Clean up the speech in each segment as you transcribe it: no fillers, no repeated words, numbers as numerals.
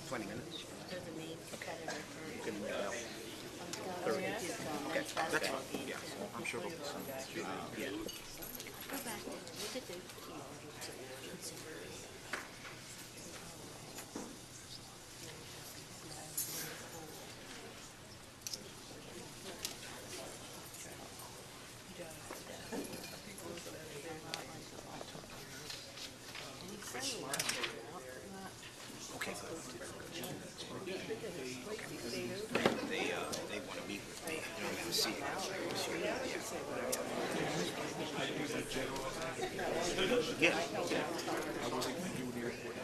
20 minutes. Okay. You can, okay, that's fine. Yeah, I'm sure there'll be some. Yeah. Okay. They want to meet with me. You know, to see it. Yeah. I wasn't going to do the airport.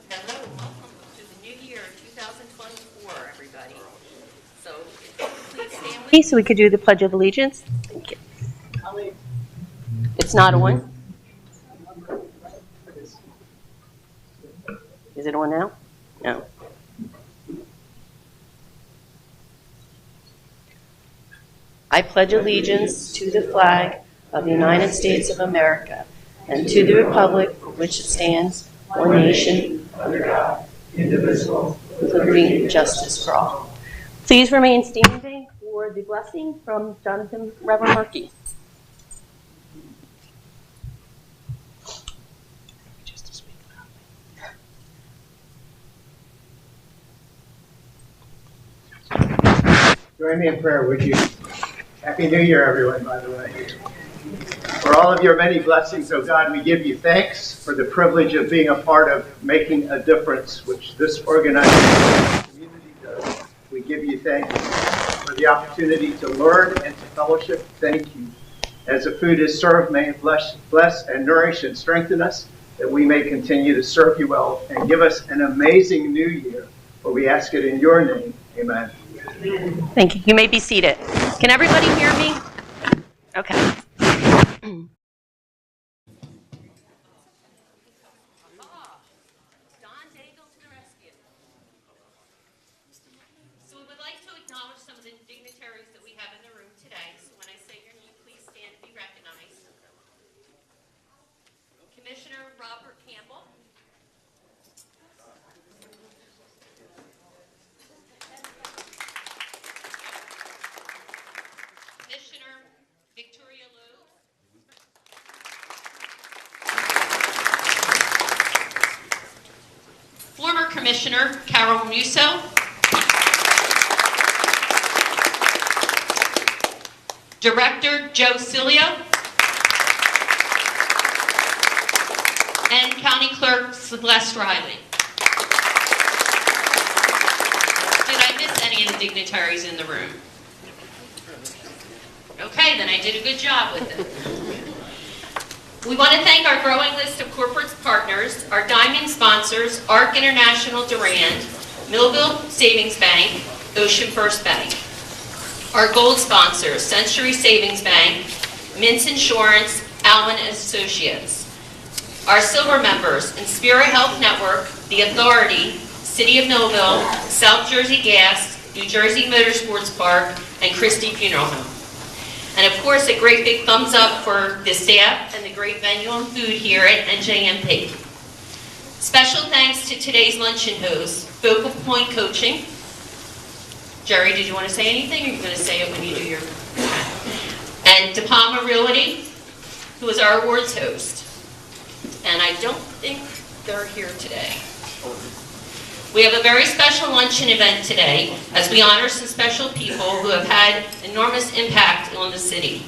Hello, welcome to the new year, 2024, everybody. So, please stand with me so we could do the Pledge of Allegiance. Thank you. It's not on. Is it on now? No. I pledge allegiance to the flag of the United States of America and to the republic for which it stands, one nation, under God, indivisible, with liberty and justice for all. Please remain standing for the blessing from Jonathan Reverend Murphy. Join me in prayer, would you? Happy New Year, everyone, by the way. For all of your many blessings, oh God, we give you thanks for the privilege of being a part of making a difference, which this organized community does. We give you thanks for the opportunity to learn and to fellowship. Thank you. As the food is served, may it bless and nourish and strengthen us, that we may continue to serve you well and give us an amazing new year. For we ask it in your name. Amen. Thank you. You may be seated. Can everybody hear me? Okay. So we would like to acknowledge some of the dignitaries that we have in the room today. So when I say your name, please stand and be recognized. Commissioner Robert Campbell. Commissioner Victoria Lowe. Former Commissioner Carol Musso. Director Joe Cilio. And County Clerk Celeste Riley. Did I miss any of the dignitaries in the room? Okay, then I did a good job with it. We want to thank our growing list of corporate partners, our diamond sponsors, ARC International Durand, Millville Savings Bank, Ocean First Bank. Our gold sponsors, Century Savings Bank, Mintz Insurance, Allen Associates. Our silver members, Inspira Health Network, The Authority, City of Millville, South Jersey Gas, New Jersey Motorsports Park, and Christie Funeral Home. And of course, a great big thumbs up for the staff and the great venue and food here at NJMP. Special thanks to today's luncheon host, Focal Point Coaching. Jerry, did you want to say anything, or are you going to say it when you do your... And De Palma Realty, who is our awards host. And I don't think they're here today. We have a very special luncheon event today as we honor some special people who have had enormous impact on the city.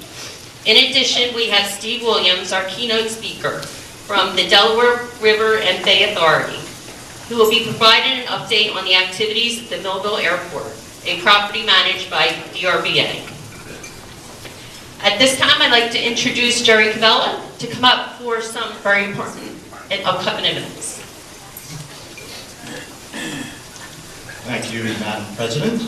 In addition, we have Steve Williams, our keynote speaker from the Delaware River and Bay Authority, who will be providing an update on the activities at the Millville Airport, a property managed by the RBA. At this time, I'd like to introduce Jerry Cavella to to come up for some very important and upcoming events. Thank you, Madam President.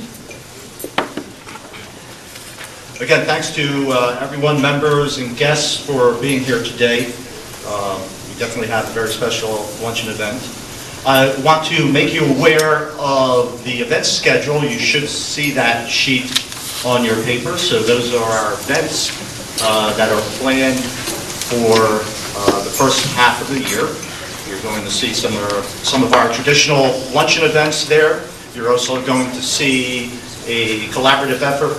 Again, thanks to everyone, members and guests, for being here today. We definitely have a very special luncheon event. I want to make you aware of the event schedule. You should see that sheet on your paper. So those are our events that are planned for the first half of the year. You're going to see some of our traditional luncheon events there. You're also going to see a collaborative effort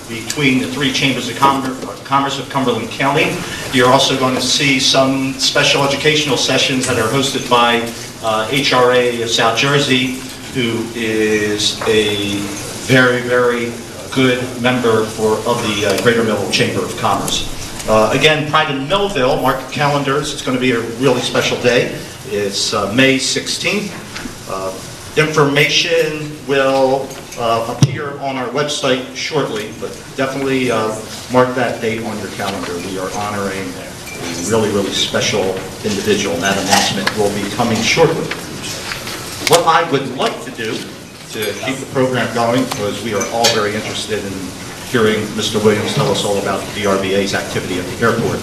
between the three chambers of commerce of Cumberland County. You're also going to see some special educational sessions that are hosted by HRA of South Jersey, who is a very, very good member of the Greater Millville Chamber of Commerce. Again, Pride in Millville, mark your calendars. It's going to be a really special day. It's May 16th. Information will appear on our website shortly, but definitely mark that date on your calendar. We are honoring a really, really special individual, and that announcement will be coming shortly. What I would like to do to keep the program going, because we are all very interested in hearing Mr. Williams tell us all about the DRBA's activity at the airport.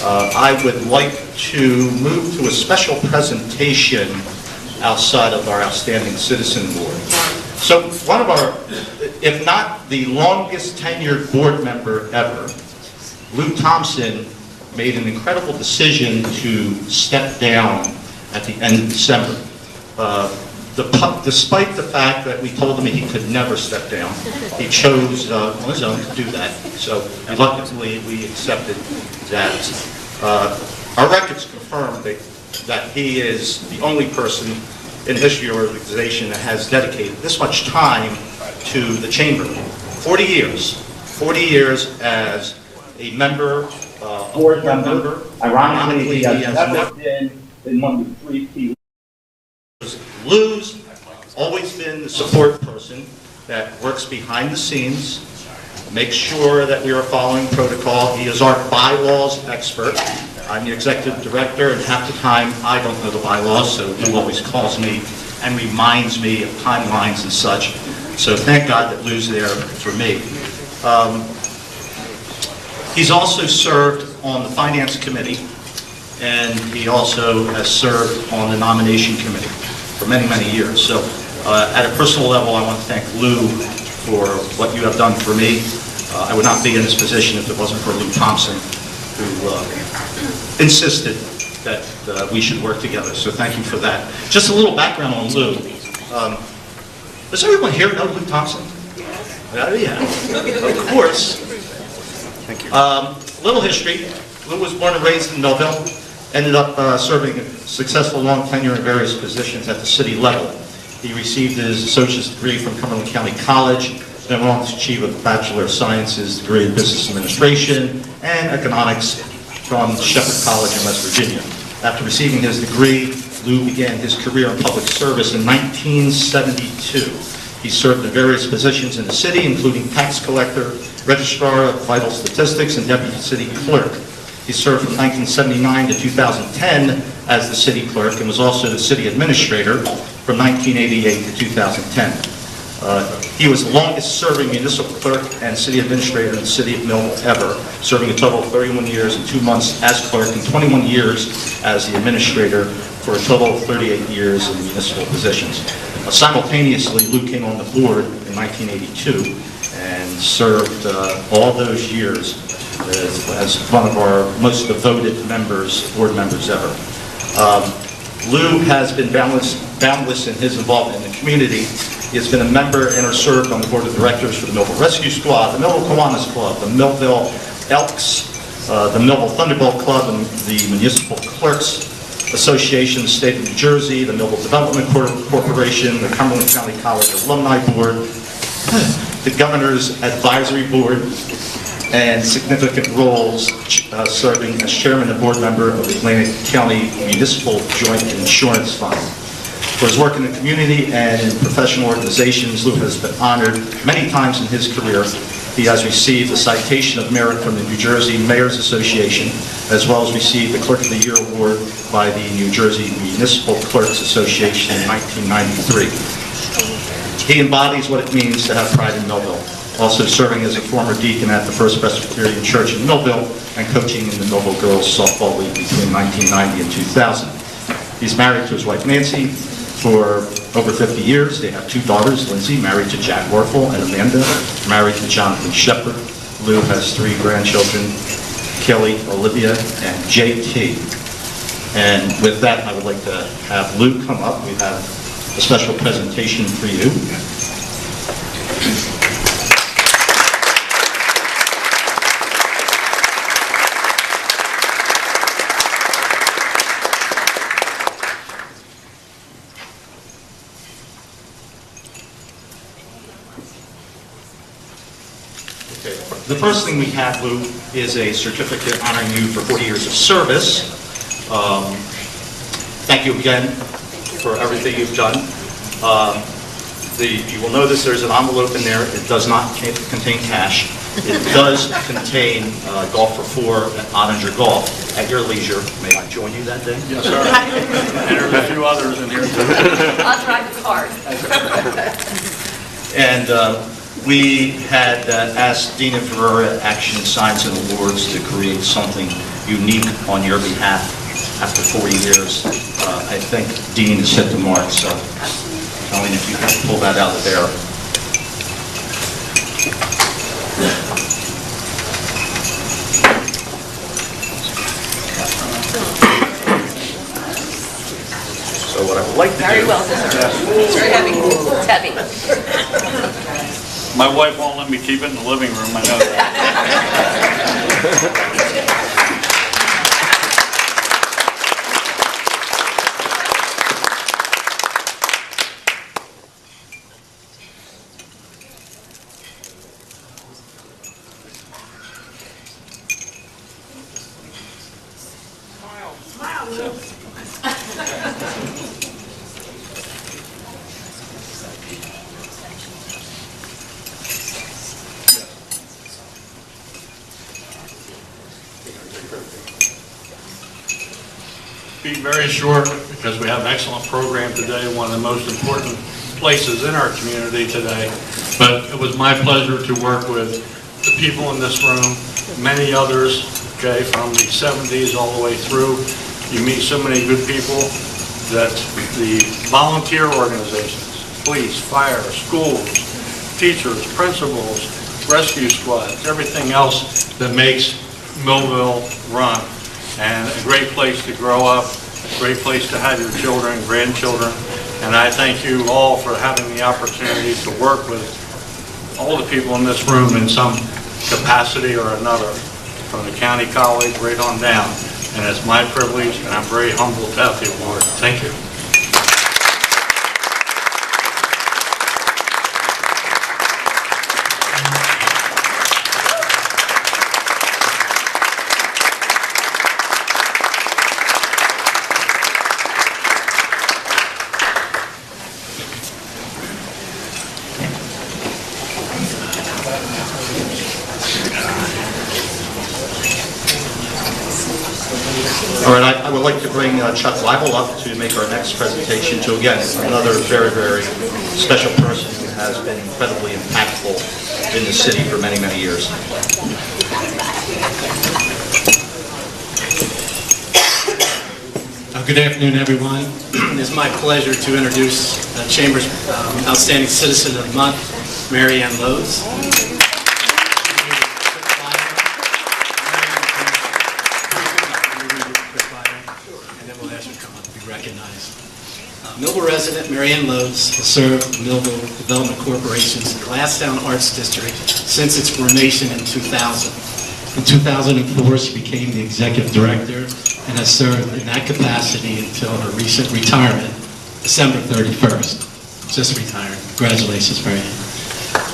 I would like to move to a special presentation outside of our Outstanding Citizen Board. So one of our, if not the longest tenured board member ever, Lou Thompson, made an incredible decision to step down at the end of December. Despite the fact that we told him he could never step down, he chose on his own to do that. So reluctantly, we accepted that. Our records confirm that he is the only person in the history of our organization that has dedicated this much time to the chamber. 40 years as a member, board member. Ironically, he has never been in one of the three key. Lou's always been the support person that works behind the scenes, makes sure that we are following protocol. He is our bylaws expert. I'm the executive director, and half the time I don't know the bylaws, so he always calls me and reminds me of timelines and such. So thank God that Lou's there for me. He's also served on the Finance Committee, and he also has served on the Nomination Committee for many, many years. So at a personal level, I want to thank Lou for what you have done for me. I would not be in this position if it wasn't for Lou Thompson, who insisted that we should work together. So thank you for that. Just a little background on Lou. Does everyone here know Lou Thompson? Yeah, of course. Thank you. Little history. Lou was born and raised in Millville. Ended up serving a successful long tenure in various positions at the city level. He received his associate's degree from Cumberland County College, then went on to achieve a Bachelor of Sciences degree in Business Administration and Economics from Shepherd College in West Virginia. After receiving his degree, Lou began his career in public service in 1972. He served in various positions in the city, including tax collector, registrar of vital statistics, and deputy city clerk. He served from 1979 to 2010 as the city clerk and was also the city administrator from 1988 to 2010. He was the longest serving municipal clerk and city administrator in the city of Millville ever, serving a total of 31 years and 2 months as clerk and 21 years as the administrator for a total of 38 years in municipal positions. Simultaneously, Lou came on the board in 1982 and served all those years as one of our most devoted board members ever. Lou has been boundless in his involvement in the community. He has been a member and or served on the board of directors for the Millville Rescue Squad, the Millville Kiwanis Club, the Millville Elks, the Millville Thunderbolt Club, and the Municipal Clerks Association, the State of New Jersey, the Millville Development Corporation, the Cumberland County College Alumni Board, the Governor's Advisory Board, and significant roles serving as chairman and board member of the Atlantic County Municipal Joint Insurance Fund. For his work in the community and in professional organizations, Lou has been honored many times in his career He has received the Citation of Merit from the New Jersey Mayor's Association, as well as received the Clerk of the Year Award by the New Jersey Municipal Clerks Association in 1993. He embodies what it means to have pride in Millville, also serving as a former deacon at the First Presbyterian Church in Millville and coaching in the Millville Girls Softball League between 1990 and 2000. He's married to his wife Nancy for over 50 years. They have 2 daughters, Lindsay, married to Jack Warfel, and Amanda, married to Jonathan Shepard. Lou has 3 grandchildren, Kelly, Olivia, and JT. And with that, I would like to have Lou come up. We have a special presentation for you. Okay. The first thing we have, Lou, is a certificate honoring you for 40 years of service. Thank you again for everything you've done. You will notice there's an envelope in there. It does not contain cash. It does contain Golf for 4 and Ottinger Golf. At your leisure, may I join you that day? Yes, sir. And there's a few others in here too. I'll drive the car. And we had asked Dean and Ferrera Action Signs and Awards to create something unique on your behalf after 40 years. I think Dean has hit the mark, so Colleen, if you can pull that out of there. So what I would like to do... Very well deserved. It's very heavy. It's heavy. My wife won't let me keep it in the living room, I know that. Be very short because we have an excellent program today, one of the most important places in our community today. But it was my pleasure to work with the people in this room, many others, okay, from the 70s all the way through. You meet so many good people that the volunteer organizations, police, fire, schools, teachers, principals, rescue squads, everything else that makes Millville run. And a great place to grow up, a great place to have your children, grandchildren. And I thank you all for having the opportunity to work with all the people in this room in some capacity or another, from the county college right on down. And it's my privilege, and I'm very humbled to have the award. Thank you. All right, I would like to bring Chuck Leibel up to make our next presentation to, again, another very, very special person who has been incredibly impactful in the city for many, many years. Good afternoon, everyone. It is my pleasure to introduce the Chamber's Outstanding Citizen of the Month, Mary Ann Lowe's. Millville resident Mary Ann Lowe's has served the Millville Development Corporation's Glasstown Arts District since its formation in 2000. In 2004, she became the executive director and has served in that capacity until her recent retirement, December 31st. Just retired. Congratulations, Mary Ann.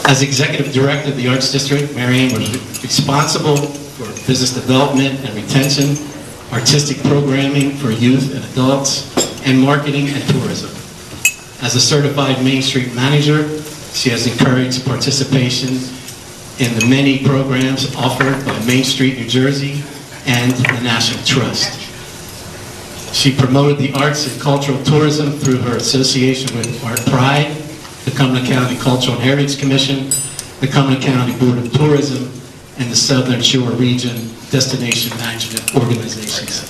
As executive director of the Arts District, Mary Ann was responsible for business development and retention, artistic programming for youth and adults, and marketing and tourism. As a certified Main Street manager, she has encouraged participation in the many programs offered by Main Street, New Jersey, and the National Trust. She promoted the arts and cultural tourism through her association with Art Pride, the Cumberland County Cultural and Heritage Commission, the Cumberland County Board of Tourism, and the Southern Shore Region Destination Management Organizations.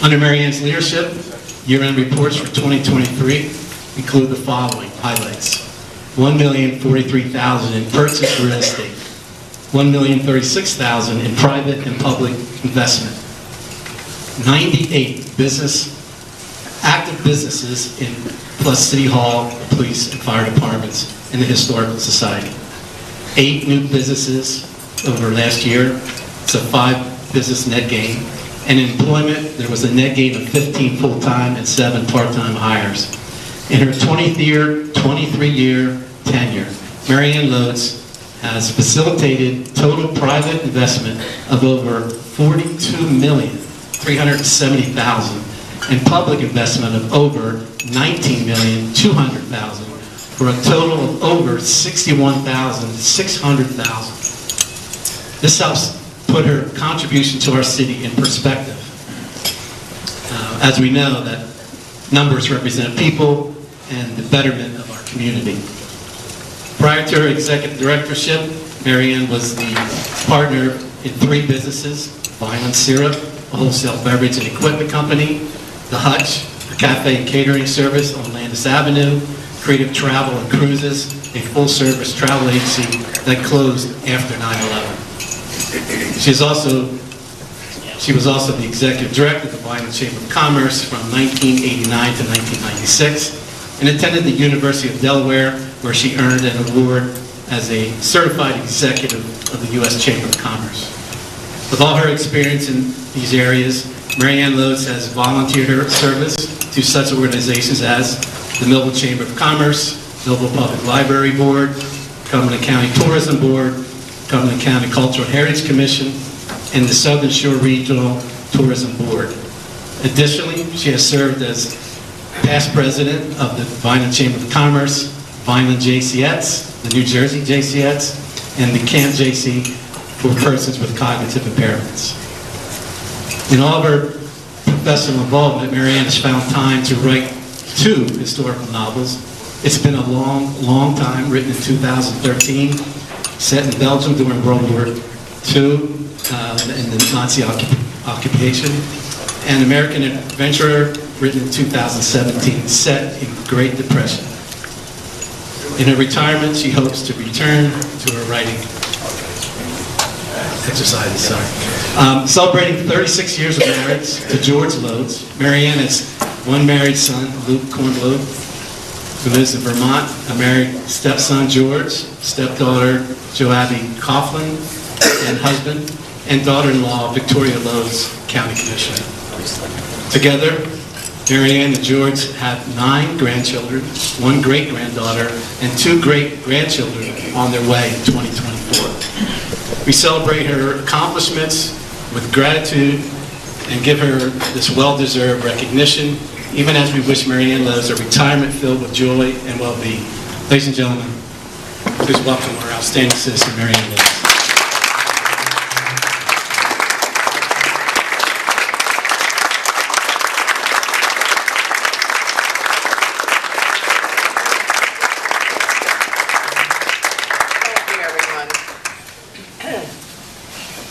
Under Mary Ann's leadership, year-end reports for 2023 include the following highlights. $1,043,000 in purchased real estate, $1,036,000 in private and public investment, 98 active businesses in plus City Hall, police, and fire departments, and the Historical Society. 8 new businesses over last year. It's a 5 business net gain. And in employment, there was a net gain of 15 full-time and 7 part-time hires. In her 23-year tenure, Mary Ann Lodes has facilitated total private investment of over $42,370,000 and public investment of over $19,200,000 for a total of over $61,600,000. This helps put her contribution to our city in perspective. As we know that numbers represent people and the betterment of our community. Prior to her executive directorship, Mary Ann was the partner in 3 businesses: Vine and Syrup, a wholesale beverage and equipment company; The Hutch, a cafe and catering service on Landis Avenue; Creative Travel and Cruises, a full-service travel agency that closed after 9/11. She was also the executive director of the Vineland Chamber of Commerce from 1989 to 1996 and attended the University of Delaware, where she earned an award as a certified executive of the U.S. Chamber of Commerce. With all her experience in these areas, Mary Ann Lodes has volunteered her service to such organizations as the Millville Chamber of Commerce, Millville Public Library Board, Cumberland County Tourism Board, Cumberland County Cultural Heritage Commission, and the Southern Shore Regional Tourism Board. Additionally, she has served as past president of the Vineland Chamber of Commerce, Vineland JCETs, the New Jersey JCETs, and the Camp JC for persons with cognitive impairments. In all of her professional involvement, Mary Ann has found time to write 2 historical novels. It's been a long time, written in 2013, set in Belgium during World War II, in the Nazi occupation, and American Adventurer, written in 2017, set in Great Depression. In her retirement, she hopes to return to her writing exercises. Celebrating 36 years of marriage to George Lodes, Mary Ann has one married son, Luke Kornblode, who lives in Vermont, a married stepson, George, stepdaughter, Joabby Coughlin, and husband, and daughter-in-law, Victoria Lodes, County Commissioner. Together, Mary Ann and George have 9 grandchildren, 1 great-granddaughter, and 2 great-grandchildren on their way in 2024. We celebrate her accomplishments with gratitude and give her this well-deserved recognition, even as we wish Mary Ann Lodes a retirement filled with joy and well-being. Ladies and gentlemen, please welcome our outstanding citizen, Mary Ann Lodes.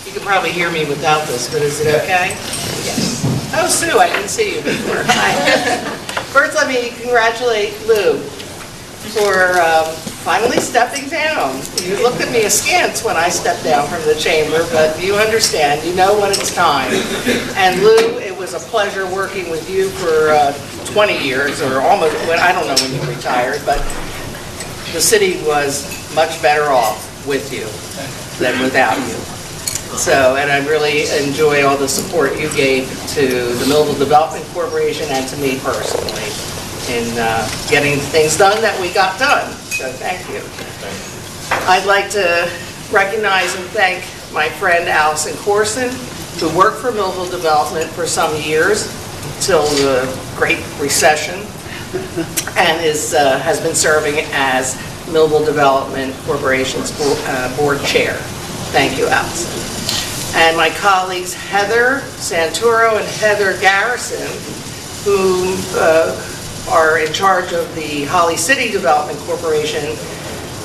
You can probably hear me without this, but is it okay? Yes. Oh, Sue, I didn't see you before. Hi. First, let me congratulate Lou for finally stepping down. You looked at me askance when I stepped down from the chamber, but you understand. You know when it's time. And Lou, it was a pleasure working with you for 20 years, or almost, well, I don't know when you retired, but the city was much better off with you than without you. So, and I really enjoy all the support you gave to the Millville Development Corporation and to me personally in getting things done that we got done. So thank you. I'd like to recognize and thank my friend Allison Corson, who worked for Millville Development for some years till the Great Recession, and has been serving as Millville Development Corporation's board chair. Thank you, Allison. And my colleagues Heather Santoro and Heather Garrison, who are in charge of the Holly City Development Corporation,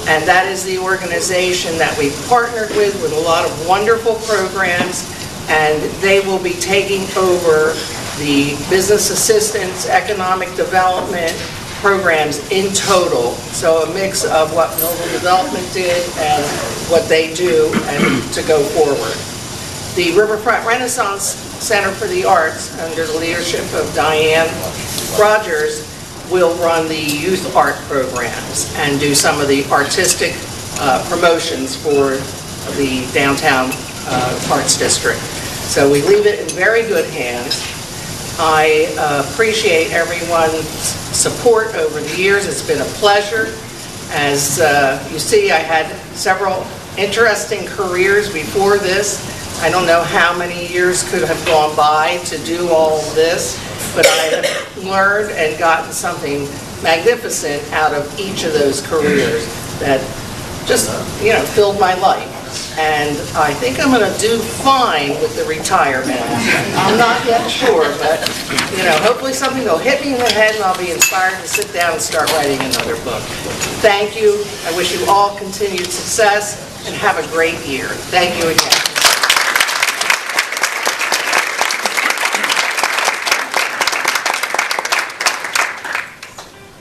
and that is the organization that we've partnered with a lot of wonderful programs, and they will be taking over the business assistance, economic development programs in total. So a mix of what Millville Development did and what they do and to go forward. The Riverfront Renaissance Center for the Arts, under the leadership of Diane Rogers, will run the youth art programs and do some of the artistic promotions for the downtown arts district. So we leave it in very good hands. I appreciate everyone's support over the years. It's been a pleasure. As you see, I had several interesting careers before this. I don't know how many years could have gone by to do all of this, but I have learned and gotten something magnificent out of each of those careers that just, filled my life. And I think I'm going to do fine with the retirement. I'm not yet sure, but, hopefully something will hit me in the head and I'll be inspired to sit down and start writing another book. Thank you. I wish you all continued success and have a great year. Thank you again.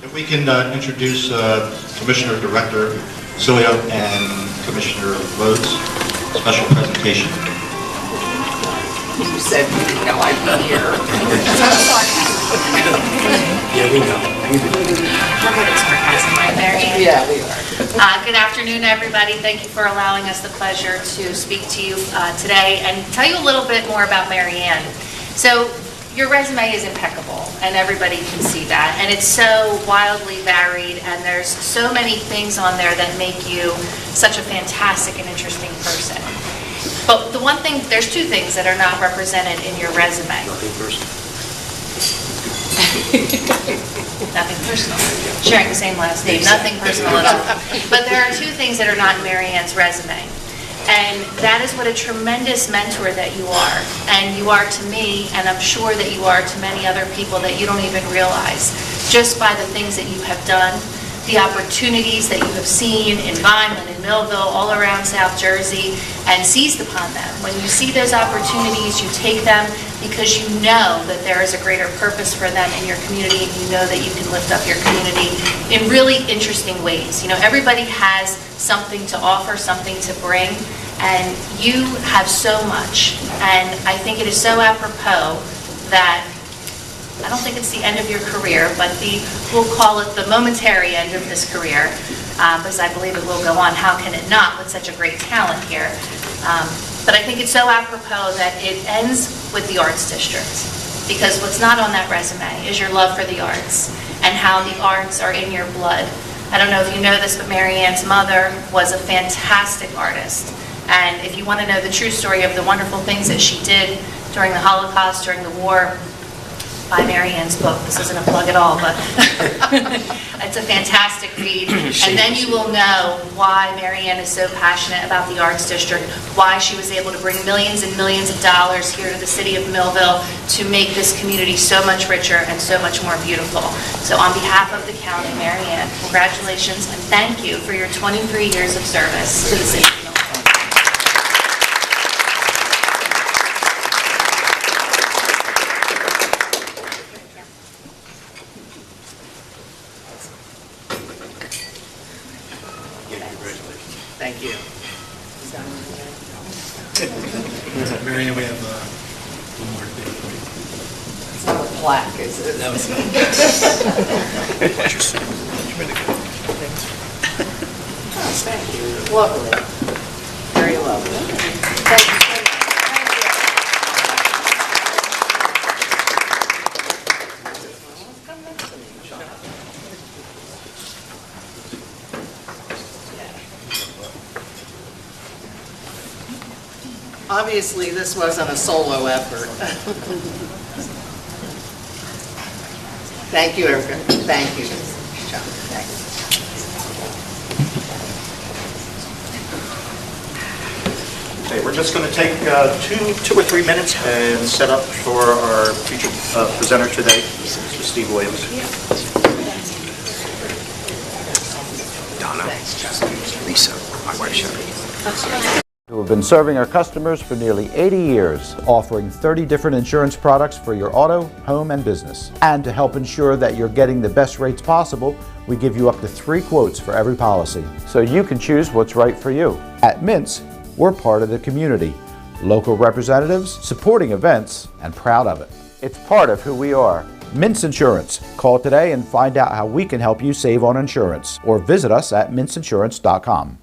If we can introduce Commissioner Director Cilio and Commissioner Rhodes, special presentation. You said you didn't know I'd be here. Yeah, we know. We're good at sarcasm, right, Mary? Yeah, we are. Good afternoon, everybody. Thank you for allowing us the pleasure to speak to you today and tell you a little bit more about Mary Ann. So, your resume is impeccable, and everybody can see that. And it's so wildly varied, and there's so many things on there that make you such a fantastic and interesting person. But there's two things that are not represented in your resume. Nothing personal. Nothing personal. Sharing the same last name, nothing personal at all. But there are two things that are not in Mary Ann's resume. And that is what a tremendous mentor that you are. And you are to me, and I'm sure that you are to many other people that you don't even realize, just by the things that you have done, the opportunities that you have seen in Vineland, in Millville, all around South Jersey, and seized upon them. When you see those opportunities, you take them because you know that there is a greater purpose for them in your community, and you know that you can lift up your community in really interesting ways. Everybody has something to offer, something to bring, and you have so much. And I think it is so apropos that I don't think it's the end of your career, but we'll call it the momentary end of this career, because I believe it will go on. How can it not with such a great talent here? But I think it's so apropos that it ends with the Arts District, because what's not on that resume is your love for the arts and how the arts are in your blood. I don't know if you know this, but Mary Ann's mother was a fantastic artist. And if you want to know the true story of the wonderful things that she did during the Holocaust, during the war, buy Mary Ann's book. This isn't a plug at all, but it's a fantastic read. And then you will know why Mary Ann is so passionate about the Arts District, why she was able to bring millions and millions of dollars here to the city of Millville to make this community so much richer and so much more beautiful. So on behalf of the county, Mary Ann, congratulations and thank you for your 23 years of service to the city of Millville. Thank you. Mary Ann, we have one more thing for you. It's not a plaque, is it? No, it's not. Oh, thank you. Lovely. Very lovely. Thank you so much. Come next to me, Sean. Obviously, this wasn't a solo effort. Thank you, Erica. Thank you, John. Thank you. Okay, we're just going to take 2 or 3 minutes and set up for our featured presenter today, Mr. Steve Williams. Donna, Lisa, my wife Sherry. Who have been serving our customers for nearly 80 years, offering 30 different insurance products for your auto, home, and business. And to help ensure that you're getting the best rates possible, we give you up to 3 quotes for every policy, so you can choose what's right for you. At Mintz, we're part of the community, local representatives, supporting events, and proud of it. It's part of who we are. Mintz Insurance. Call today and find out how we can help you save on insurance, or visit us at mintzinsurance.com.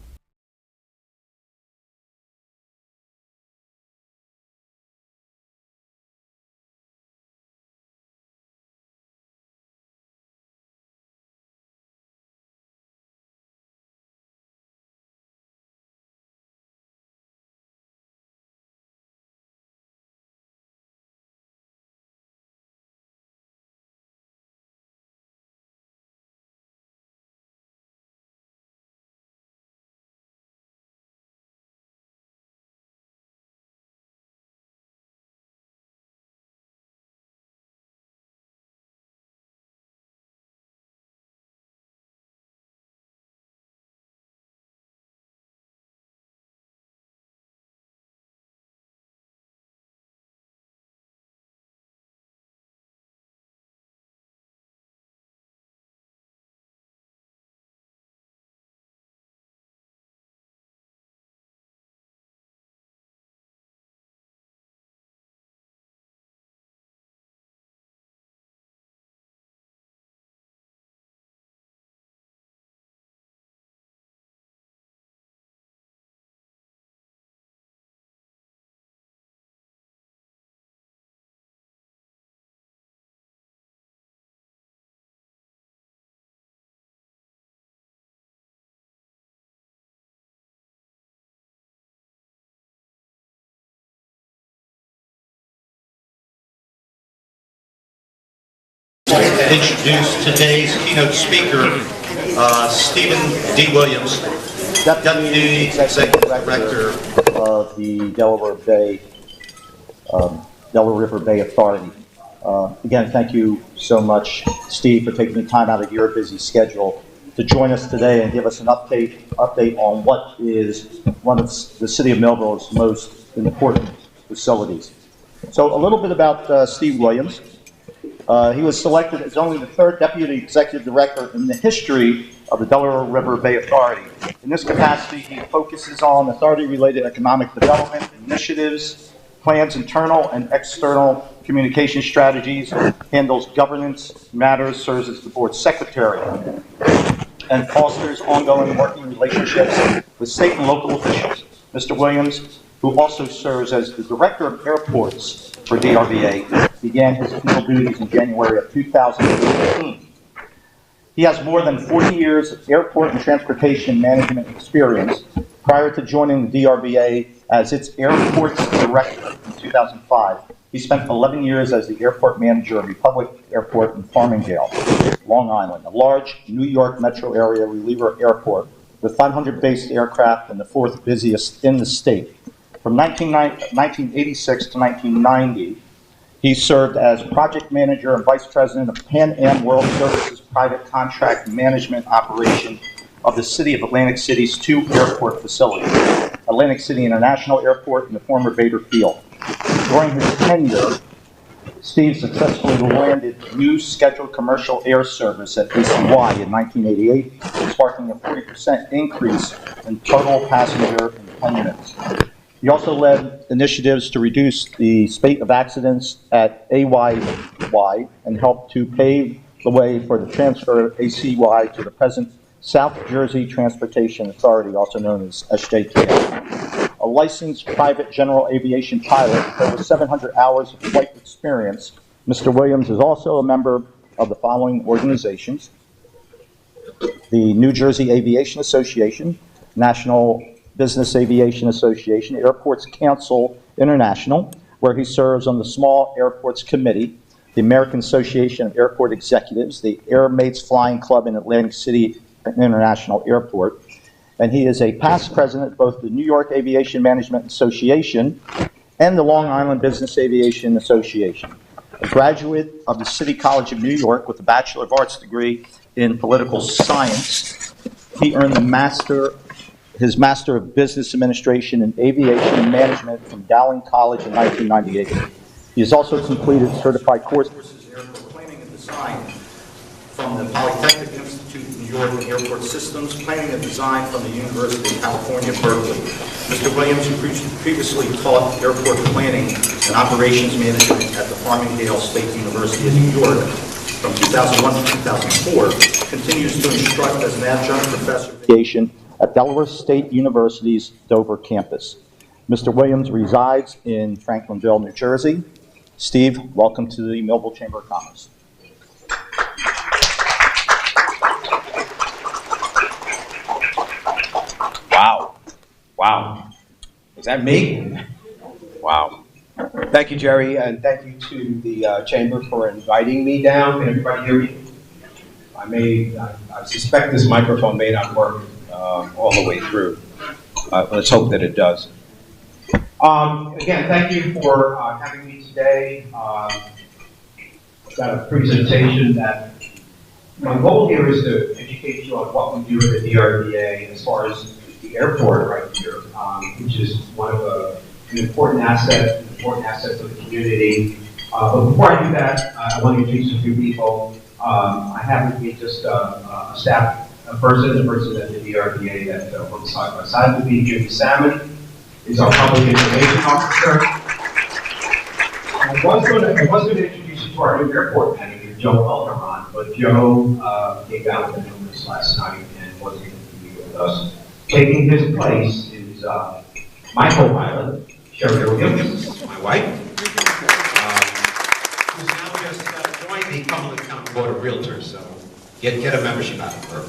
Introduce today's keynote speaker, Stephen D. Williams, Deputy Executive Director of the Delaware River Bay Authority. Again, thank you so much, Steve, for taking the time out of your busy schedule to join us today and give us an update on what is one of the City of Millville's most important facilities. So a little bit about Steve Williams. He was selected as only the 3rd Deputy Executive Director in the history of the Delaware River Bay Authority. In this capacity, he focuses on authority-related economic development initiatives, plans internal and external communication strategies, handles governance matters, serves as the board secretary, and fosters ongoing working relationships with state and local officials. Mr. Williams, who also serves as the Director of Airports for DRVA, began his official duties in January of 2018. He has more than 40 years of airport and transportation management experience prior to joining the DRVA as its Airports Director in 2005. He spent 11 years as the airport manager of Republic Airport in Farmingdale, Long Island, a large New York metro area reliever airport with 500 based aircraft and the 4th busiest in the state. From 1986 to 1990, he served as project manager and vice president of Pan Am World Services private contract management operation of the City of Atlantic City's 2 airport facilities, Atlantic City International Airport and the former Bader Field. During his tenure, Steve successfully landed new scheduled commercial air service at ACY in 1988, sparking a 40% increase in total passenger enplanements. He also led initiatives to reduce the spate of accidents at AYY and helped to pave the way for the transfer of ACY to the present South Jersey Transportation Authority, also known as SJTF. A licensed private general aviation pilot with over 700 hours of flight experience, Mr. Williams is also a member of the following organizations: the New Jersey Aviation Association, National Business Aviation Association, Airports Council International, where he serves on the Small Airports Committee, the American Association of Airport Executives, the Air Mates Flying Club in Atlantic City International Airport, and he is a past president of both the New York Aviation Management Association and the Long Island Business Aviation Association. A graduate of the City College of New York with a Bachelor of Arts degree in political science, he earned his Master of Business Administration in Aviation Management from Dowling College in 1998. He has also completed certified courses in airport planning and design from the Polytechnic Institute of New York and Airport Systems, planning and design from the University of California, Berkeley. Mr. Williams, who previously taught airport planning and operations management at the Farmingdale State University of New York from 2001 to 2004, continues to instruct as an adjunct professor of aviation at Delaware State University's Dover campus. Mr. Williams resides in Franklinville, New Jersey. Steve, welcome to the Millville Chamber of Commerce. Wow. Wow. Is that me? Wow. Thank you, Jerry, and thank you to the Chamber for inviting me down. Can everybody hear me? I suspect this microphone may not work all the way through. Let's hope that it does. Again, thank you for having me today. I've got a presentation that my goal here is to educate you on what we do at the DRVA as far as the airport right here, which is one of an important asset to the community. But before I do that, I want to introduce a few people. I have with me just a staff person at the DRVA that works side by side with me. Jim Salmon is our public information officer. I was going to introduce you to our new airport manager, Joe Elderman, but Joe came down with an illness last night and wasn't able to be with us. Taking his place is my co-pilot, Sherry Williams, my wife, who's now just joined the Cumberland County Board of Realtors, so get a membership out of her.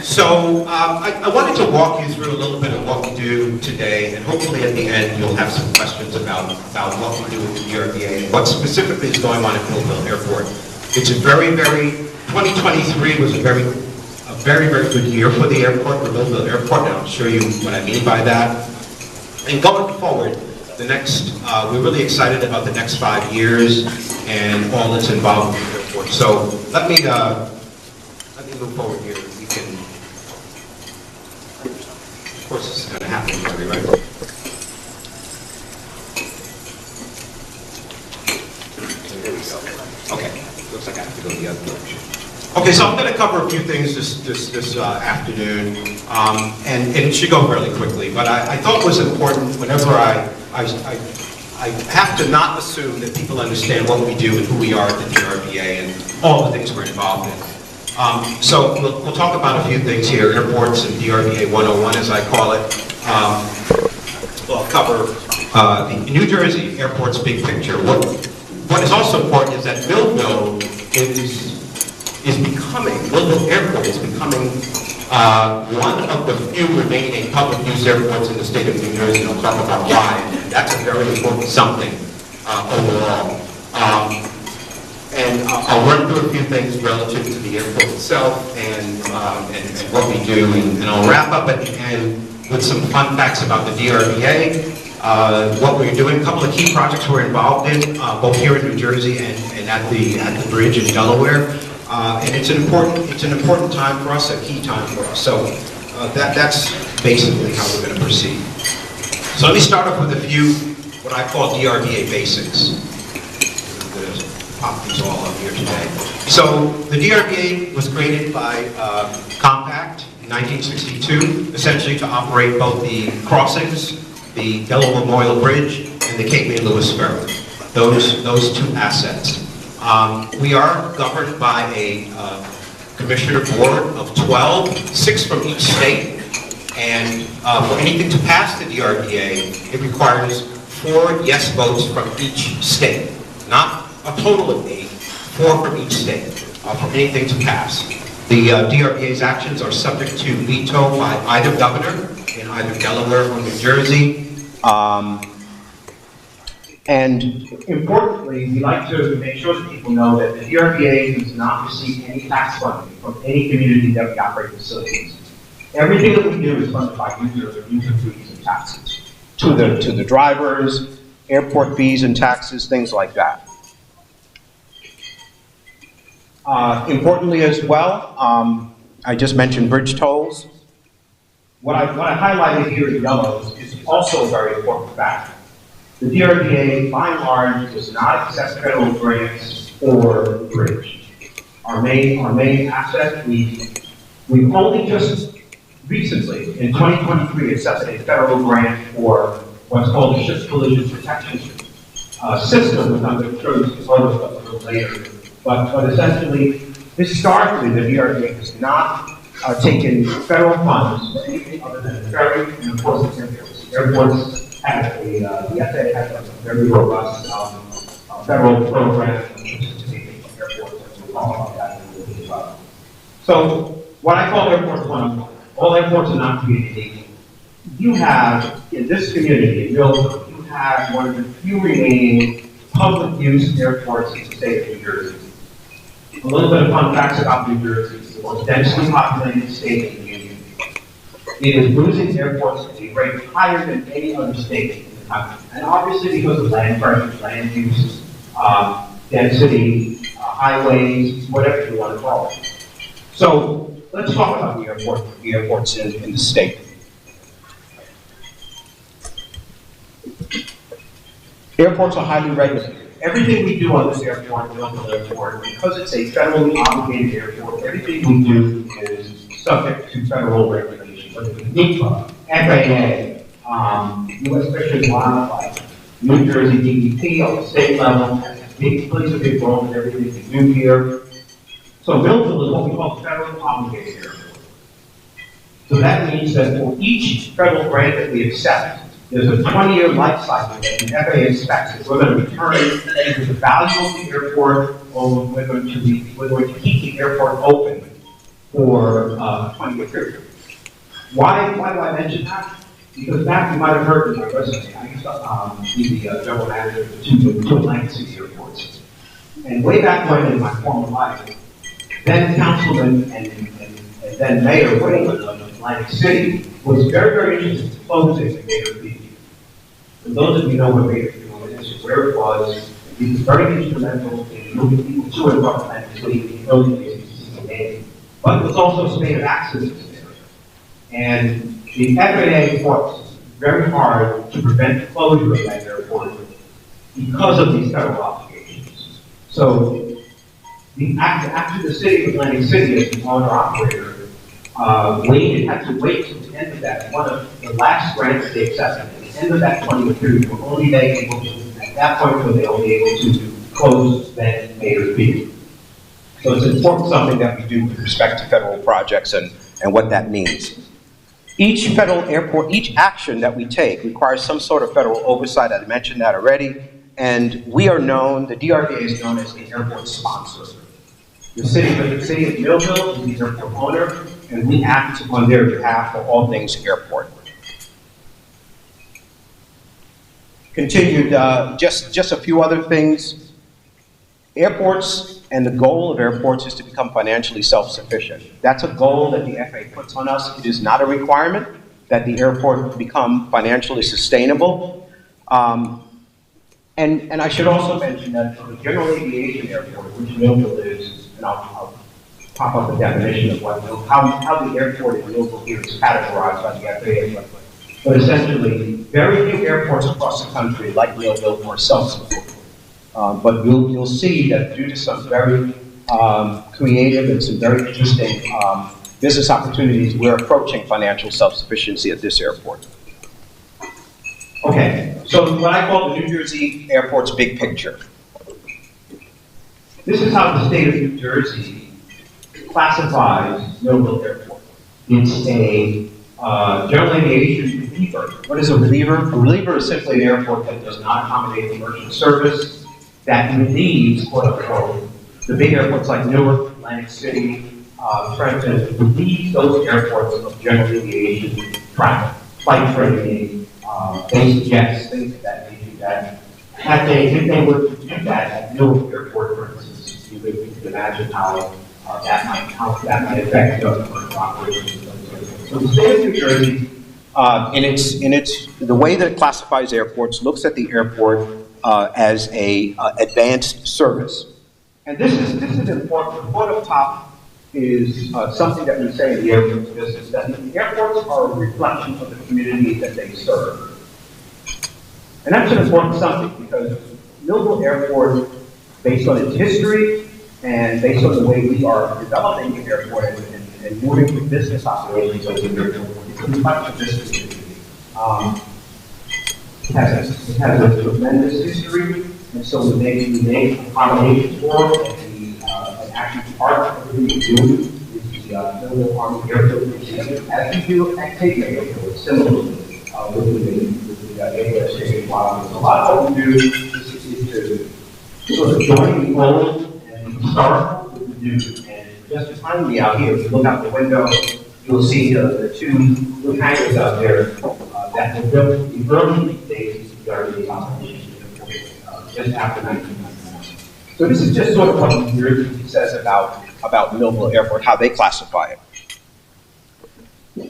So I wanted to walk you through a little bit of what we do today, and hopefully at the end you'll have some questions about what we do at the DRVA and what specifically is going on at Millville Airport. It's a very, 2023 was a very good year for the airport, for Millville Airport, and I'll show you what I mean by that. And going forward, we're really excited about the next 5 years and all that's involved with the airport. So let me move forward here. We can, of course, this is going to happen, Jerry, right? There we go. Okay, looks like I have to go the other direction. Okay, so I'm going to cover a few things this afternoon, and it should go fairly quickly. But I thought it was important whenever I have to not assume that people understand what we do and who we are at the DRVA and all the things we're involved in. So we'll talk about a few things here, airports and DRVA 101 as I call it. We'll cover the New Jersey airport's big picture. What is also important is that Millville Millville Airport is becoming one of the few remaining public use airports in the state of New Jersey. I'll talk about why. That's a very important something overall. And I'll run through a few things relative to the airport itself and what we do, and I'll wrap up at the end with some fun facts about the DRVA, what we're doing, a couple of key projects we're involved in, both here in New Jersey and at the bridge in Delaware. And it's an important time for us, a key time for us. So that's basically how we're going to proceed. So let me start off with a few what I call DRVA basics. I'm going to pop these all up here today. So the DRVA was created by Compact in 1962, essentially to operate both the crossings, the Delaware Memorial Bridge, and the Cape May Lewis Ferry. Those two assets. We are governed by a commissioner board of 12, 6 from each state, and for anything to pass the DRVA, it requires 4 yes votes from each state, not a total of 8, 4 from each state for anything to pass. The DRVA's actions are subject to veto by either governor in either Delaware or New Jersey. And importantly, we like to make sure that people know that the DRVA does not receive any tax funding from any community that we operate facilities. Everything that we do is funded by user fees and taxes to the drivers, airport fees and taxes, things like that. Importantly as well, I just mentioned bridge tolls. What I highlighted here in yellow is also a very important fact. The DRDA, by and large, does not accept federal grants for the bridge. Our main asset, we've only just recently, in 2023, accepted a federal grant for what's called the Ship Collision Protection System, which I'm going to show you some photos of a little later. But essentially, historically, the DRDA has not taken federal funds for anything other than ferry and, of course, airports. Airports have the FAA has a very robust federal program for participating in airports, and we'll talk about that in a little bit as well. So, what I call Airports 101, all airports are not created equal. You have, in this community, in Millville, you have one of the few remaining public use airports in the state of New Jersey. A little bit of fun facts about New Jersey. It's the most densely populated state in the Union. It is losing airports at a rate higher than any other state in the country. And obviously because of land pressures, land use, density, highways, whatever you want to call it. So let's talk about the airports in the state. Airports are highly regulated. Everything we do on this airport, Millville Airport, because it's a federally obligated airport, everything we do is subject to federal regulation, whether it's NEPA, FAA, U.S. Fish and Wildlife, New Jersey DEP on the state level, plays a big role in everything we do here. So Millville is what we call a federally obligated airport. So that means that for each federal grant that we accept, there's a 20-year life cycle that the FAA expects that we're going to return either the value of the airport or we're going to keep the airport open for a 20-year period. Why do I mention that? Because that you might have heard in my resume. I used to be the general manager of two Atlantic City airports. And way back when in my former life, then councilman and then Mayor Wayland of Atlantic City was very, very interested in closing the Mayor Field. For those of you know what Mayor Field is, where it was, he was very instrumental in moving people to and from Atlantic City, building the but it was also a state of access to this area. And the FAA fought very hard to prevent the closure of that airport because of these federal obligations. So after the city of Atlantic City, as the owner-operator, had to wait till the end of that. One of the last grants they accepted, at the end of that 20-year period, were only they able to, at that point, were they only able to close then Mayor's Field. So it's important something that we do with respect to federal projects and what that means. Each federal airport, each action that we take requires some sort of federal oversight. I mentioned that already. And we are known, the DRDA is known as the airport sponsor. The city of Millville is the airport owner, and we act on their behalf for all things airport. Continued, just a few other things. Airports, and the goal of airports is to become financially self-sufficient. That's a goal that the FAA puts on us. It is not a requirement that the airport become financially sustainable. And I should also mention that for the general aviation airport, which Millville is, and I'll pop up a definition of what how the airport in Millville here is categorized by the FAA. But essentially, very few airports across the country, like Millville, are self-supporting. But you'll see that due to some very creative and some very interesting business opportunities, we're approaching financial self-sufficiency at this airport. Okay, so what I call the New Jersey airport's big picture. This is how the state of New Jersey classifies Millville Airport. It's a general aviation reliever. What is a reliever? A reliever is simply an airport that does not accommodate commercial service, that relieves, quote unquote, the big airports like Newark, Atlantic City, Trenton, relieves those airports of general aviation traffic, flight training, basic jets, things of that nature. If they were to do that at Newark Airport, for instance, you could imagine how that might affect the commercial operations of those airports. So the state of New Jersey, the way that it classifies airports, looks at the airport as a advanced service. And this is important. The foot up top is something that we say in the airport business, that the airports are a reflection of the community that they serve. And that's an important something because Millville Airport, based on its history and based on the way we are developing the airport and moving from business operations over the airport, it's a reflection of this community. It has a tremendous history, and so we make accommodations for it, and actually part of everything we do is the Millville Army Airfield Museum, as we do at Cape May Airfield, similarly with the Air Station Wild. A lot of what we do is to sort of join the old and historical with the new. And just behind me out here, if you look out the window, you'll see the two little hangars out there that were built in the early days of the RV operation, just after 1999. So this is just sort of what New Jersey says about Millville Airport, how they classify it.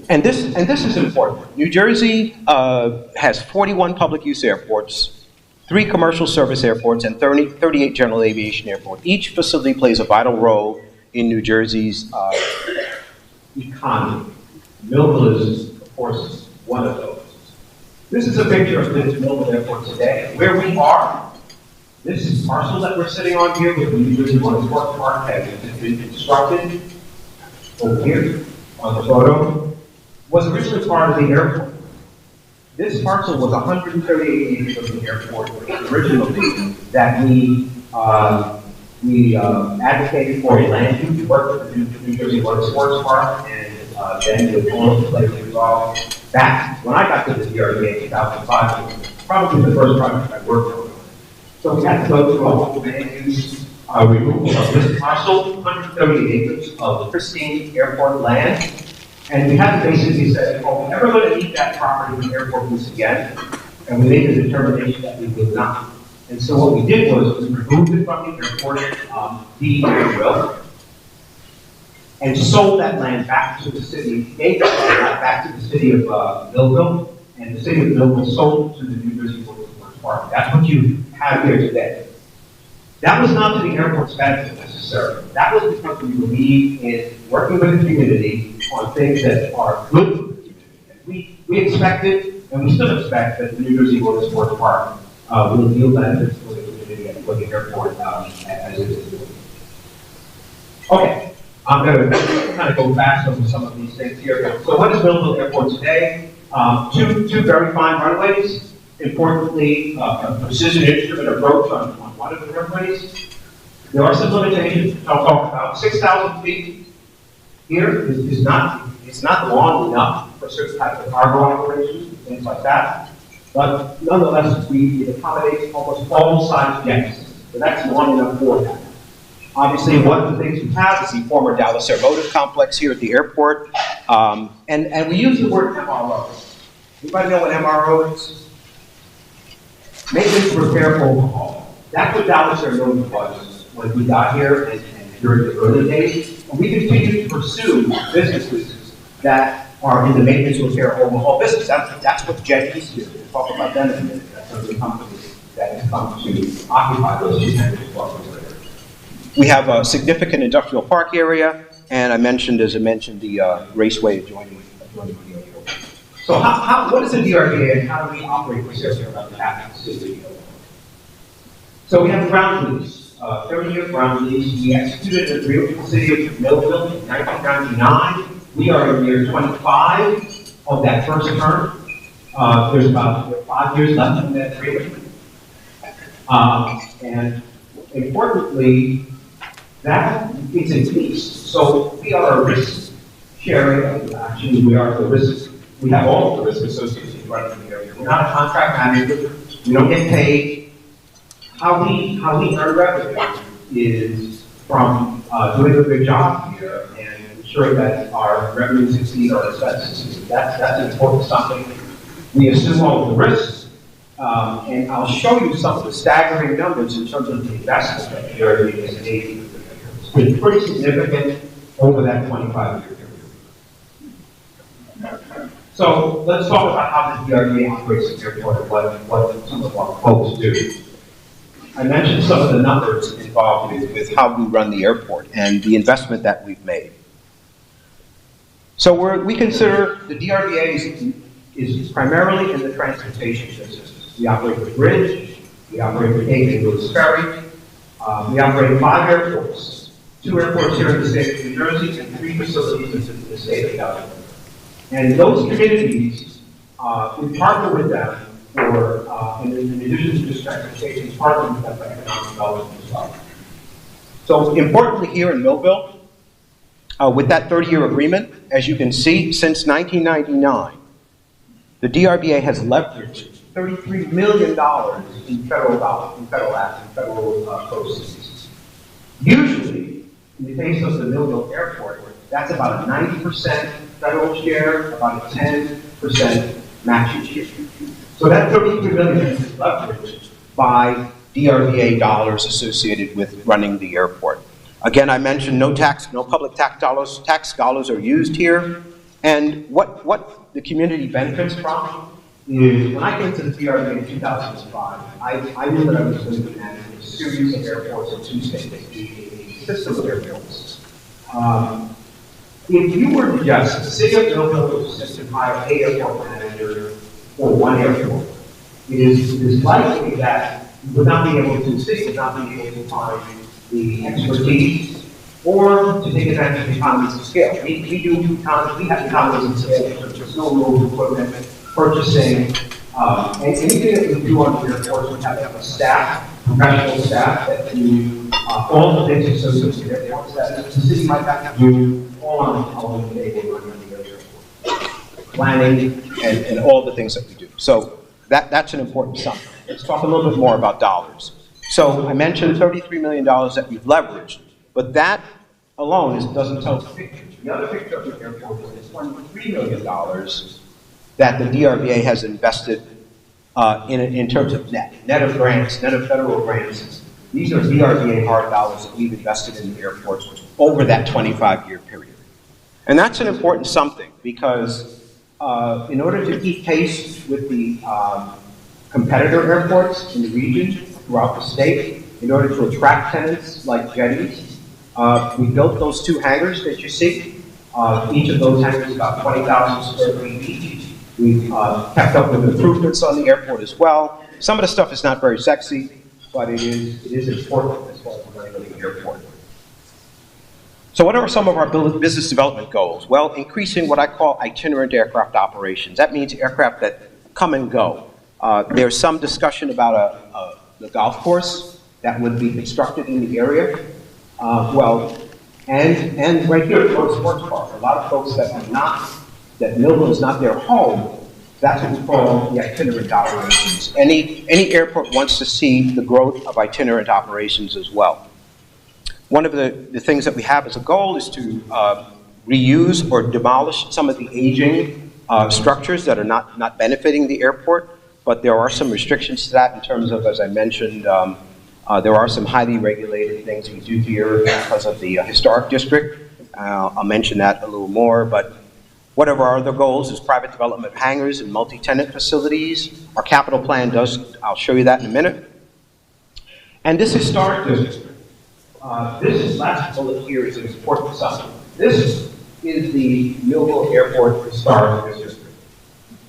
And this is important. New Jersey has 41 public use airports, 3 commercial service airports, and 38 general aviation airports. Each facility plays a vital role in New Jersey's economy. Millville is, of course, one of those. This is a picture of this Millville Airport today, where we are. This parcel that we're sitting on here with the New Jersey Motorsports Park has been constructed over here on the photo, was originally part of the airport. This parcel was 138 acres of the airport originally that we advocated for a land use. We worked with the New Jersey Motorsports Park, and then with all the places involved. Back when I got to the DRDA in 2005, it was probably the first project I worked on. So we had to go through a whole land use removal of this parcel, 138 acres of pristine airport land. And we had to basically say, well, we're never going to need that property for airport use again. And we made a determination that we would not. And so what we did was we removed it from the airport, deed, if you will, and sold that land back to the city, gave that land back to the city of Millville, and the city of Millville sold it to the New Jersey Motorsports Park. That's what you have here today. That was not to the airport's benefit necessarily. That was because we believe in working with the community on things that are good for the community. And we expected, and we still expect, that the New Jersey Motorsports Park will yield benefits for the community and for the airport as it is doing. Okay, I'm going to kind of go fast over some of these things here. So what is Millville Airport today? Two very fine runways. Importantly, a precision instrument approach on one of the runways. There are some limitations I'll talk about. 6,000 feet here is not long enough for certain types of cargo operations and things like that. But nonetheless, it accommodates almost all size jets. So that's long enough for that. Obviously, one of the things we have is the former Dallas Aeromotive Complex here at the airport. And we use the word MRO. Anybody know what MRO is? Maintenance, repair, overhaul. That's what Dallas Aeromotive was when we got here and during the early days. And we continue to pursue businesses that are in the maintenance, repair, overhaul business. That's what Jet East is. We'll talk about them in a minute. That's one of the companies that has come to occupy those 200 parcels there. We have a significant industrial park area, and as I mentioned, the raceway adjoining the airport. So what is the DRDA and how do we operate this airport on behalf of the city? So we have a ground lease, 30-year ground lease. We executed an agreement with the city of Millville in 1999. We are in year 25 of that first term. There's about 5 years left in that agreement. And importantly, that is a lease. So we are a risk sharing. Actually, we are the risk. We have all of the risk associated with running the area. We're not a contract manager. We don't get paid. How we earn revenue is from doing a good job here and ensuring that our revenues exceed our expenses. That's an important something. We assume all of the risks, and I'll show you some of the staggering numbers in terms of the investment that the area is making. It's been pretty significant over that 25-year period. So let's talk about how the DRDA operates the airport and what some of our folks do. I mentioned some of the numbers involved with how we run the airport and the investment that we've made. So we consider the DRDA is primarily in the transportation business. We operate the bridge, we operate the St. Louis Ferry, we operate 5 airports, 2 airports here in the state of New Jersey and 3 facilities in the state of California. And those communities, we partner with them for, in addition to just transportation, partner with them for economic development as well. So importantly here in Millville, with that 30-year agreement, as you can see, since 1999, the DRBA has leveraged $33 million in federal dollars, in federal assets, federal proceeds. Usually, in the case of the Millville Airport, that's about a 90% federal share, about a 10% matching share. So that $33 million is leveraged by DRBA dollars associated with running the airport. Again, I mentioned no public tax dollars are used here. And what the community benefits from is, when I came to the DRBA in 2005, I knew that I was going to be managing a series of airports in 2 states, a system of airports. If you were to just, the city of Millville was just to hire an airport manager for 1 airport, it is likely that you would not be able to, the city would not be able to find the expertise or to take advantage of the economies of scale. We have economies of scale in terms of snow removal equipment, purchasing, and anything that we do on the airports, we have a staff, professional staff that do all the things associated with airports that the city might have to do all on the day when running the airport. Planning and all the things that we do. So that's an important sum. Let's talk a little bit more about dollars. So I mentioned $33 million that we've leveraged, but that alone doesn't tell the picture. The other picture of the airport is $23 million that the DRBA has invested in terms of net of grants, net of federal grants. These are DRBA hard dollars that we've invested in the airports over that 25-year period. And that's an important something because in order to keep pace with the competitor airports in the region throughout the state, in order to attract tenants like jetties, we built those 2 hangars that you see. Each of those hangars is about 20,000 square feet each. We've kept up with improvements on the airport as well. Some of the stuff is not very sexy, but it is important as far as running the airport. So what are some of our business development goals? Well, increasing what I call itinerant aircraft operations. That means aircraft that come and go. There's some discussion about the golf course that would be constructed in the area. And right here at Motorsports Park, a lot of folks that Millville is not their home, that's what we call the itinerant operations. Any airport wants to see the growth of itinerant operations as well. One of the things that we have as a goal is to reuse or demolish some of the aging structures that are not benefiting the airport, but there are some restrictions to that in terms of, as I mentioned, there are some highly regulated things we do here because of the historic district. I'll mention that a little more, but one of our other goals is private development of hangars and multi-tenant facilities. Our capital plan does, I'll show you that in a minute. And this historic district, this last bullet here is an important something. This is the Millville Airport Historic District.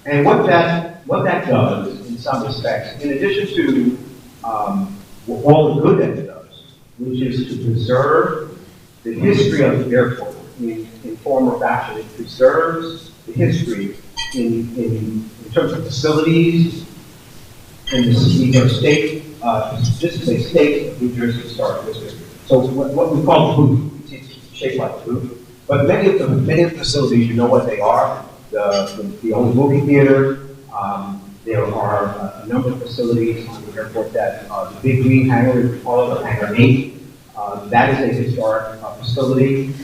And what that does, in some respects, in addition to all the good that it does, which is to preserve the history of the airport in form or fashion. It preserves the history in terms of facilities and the state. This is a state of New Jersey Historic District. So what we call the booth, it's shaped like a booth. But many of the facilities, you know what they are. The old movie theater. There are a number of facilities on the airport that the big green hangar, we call it, Hangar 8. That is a historic facility.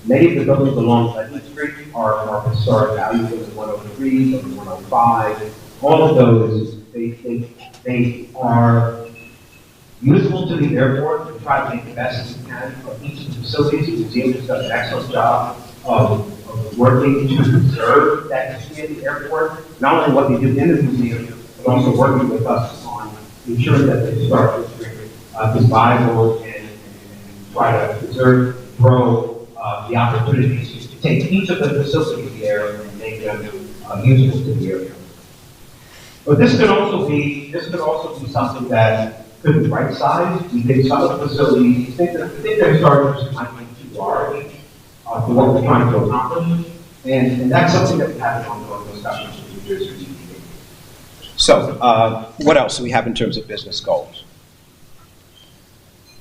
Many of the buildings along Ledley Street are historic values, the 103, the 105. All of those, they are useful to the airport. We try to make the best we can of each of the facilities. The museum has done an excellent job of of working to preserve that history of the airport, not only what they do in the museum, but also working with us on ensuring that the historic district is viable and try to preserve, grow the opportunities to take each of the facilities there and make them useful to the area. But this could also be something that could be right-sized. We think some of the facilities, think the historic district might be too large for what we're trying to accomplish, and that's something that we have in ongoing discussions with New Jersey. So, what else do we have in terms of business goals?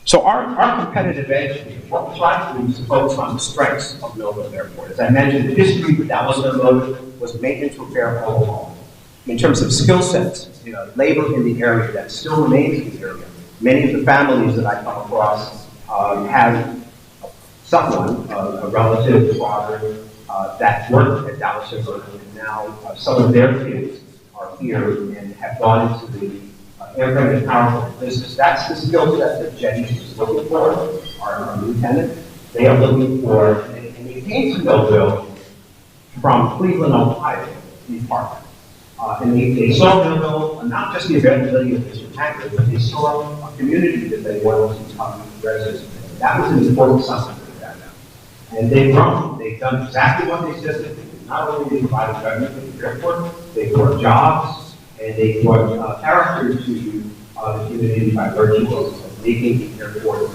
So our competitive edge, what we try to do is to focus on the strengths of Millville Airport. As I mentioned, the history with Dallas Airport was maintenance, repair, overhaul. In terms of skill sets, labor in the area that still remains in the area. Many of the families that I come across have someone, a relative, father, that worked at Dallas Airport, and now some of their kids are here and have gone into the airframe and power plant business. That's the skill set that Jenny is looking for, our lieutenant. They are looking for, and they came to Millville from Cleveland, Ohio, in part. And they saw Millville, not just the availability of this hangar, but they saw a community that they wanted to become residents. That was an important something for them. And they've grown. They've done exactly what they said they did. Not only they provided revenue to the airport, they brought jobs, and they brought character to the community by virtue of making the airport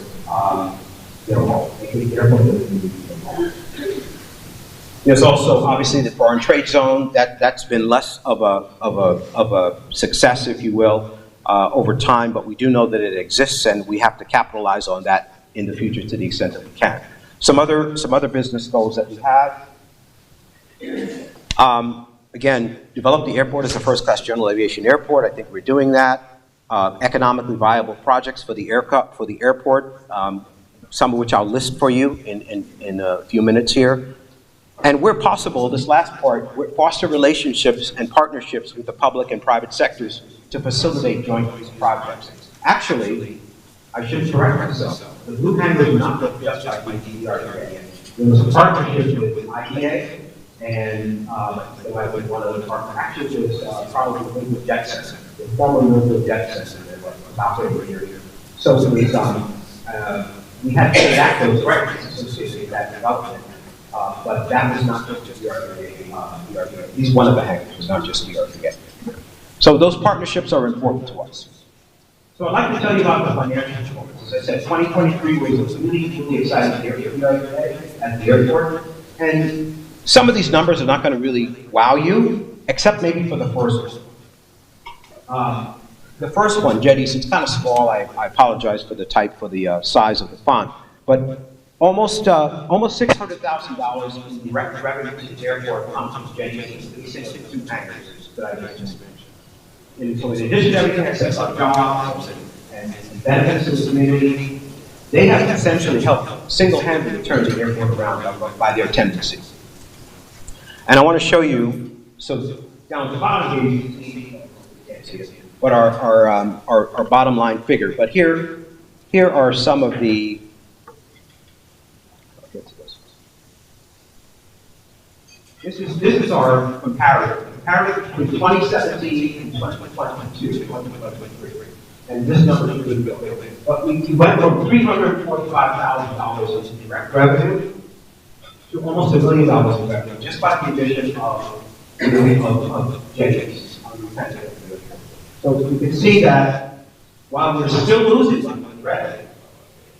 their home, making the airport their community their home. There's also obviously the foreign trade zone. That's been less of a success, if you will, over time. But we do know that it exists, and we have to capitalize on that in the future to the extent that we can. Some other business goals that we have. Again, develop the airport as a first-class general aviation airport. I think we're doing that. Economically viable projects for the airport, some of which I'll list for you in a few minutes here. And where possible, this last part, foster relationships and partnerships with the public and private sectors to facilitate joint projects. Actually, I should correct myself. The Blue Hangar is not just by DDRA. There was a partnership with IDA, and there might be one other partner. Actually, it was probably the Millville Jet Center, the former Millville Jet Center that was operating here. So it was, we had to enact those rights associated with that development. But that was not just DRPA. He's one of the hangars, not just DRPA. So those partnerships are important to us. So I'd like to tell you about the financial performance. As I said, 2023 was a really exciting year for DRPA at the airport. And some of these numbers are not going to really wow you, except maybe for the first one. The first one, Jetties, it's kind of small. I apologize for the size of the font. But almost $600,000 in direct revenue to the airport comes from Jetties, leasing of the 2 hangars that I just mentioned. And so in addition to everything I said about jobs and benefits to the community, they have essentially helped single-handedly turn the airport around by their tendency. And I want to show you, so down at the bottom here, you can't see it, but our bottom line figure. But here are some of the, this is our comparative between 2017 and 2022, 2023. And this number is good. But we went from $345,000 in direct revenue to almost $1 million in revenue just by the addition of Jetties on the transit. So you can see that while we're still losing money on revenue,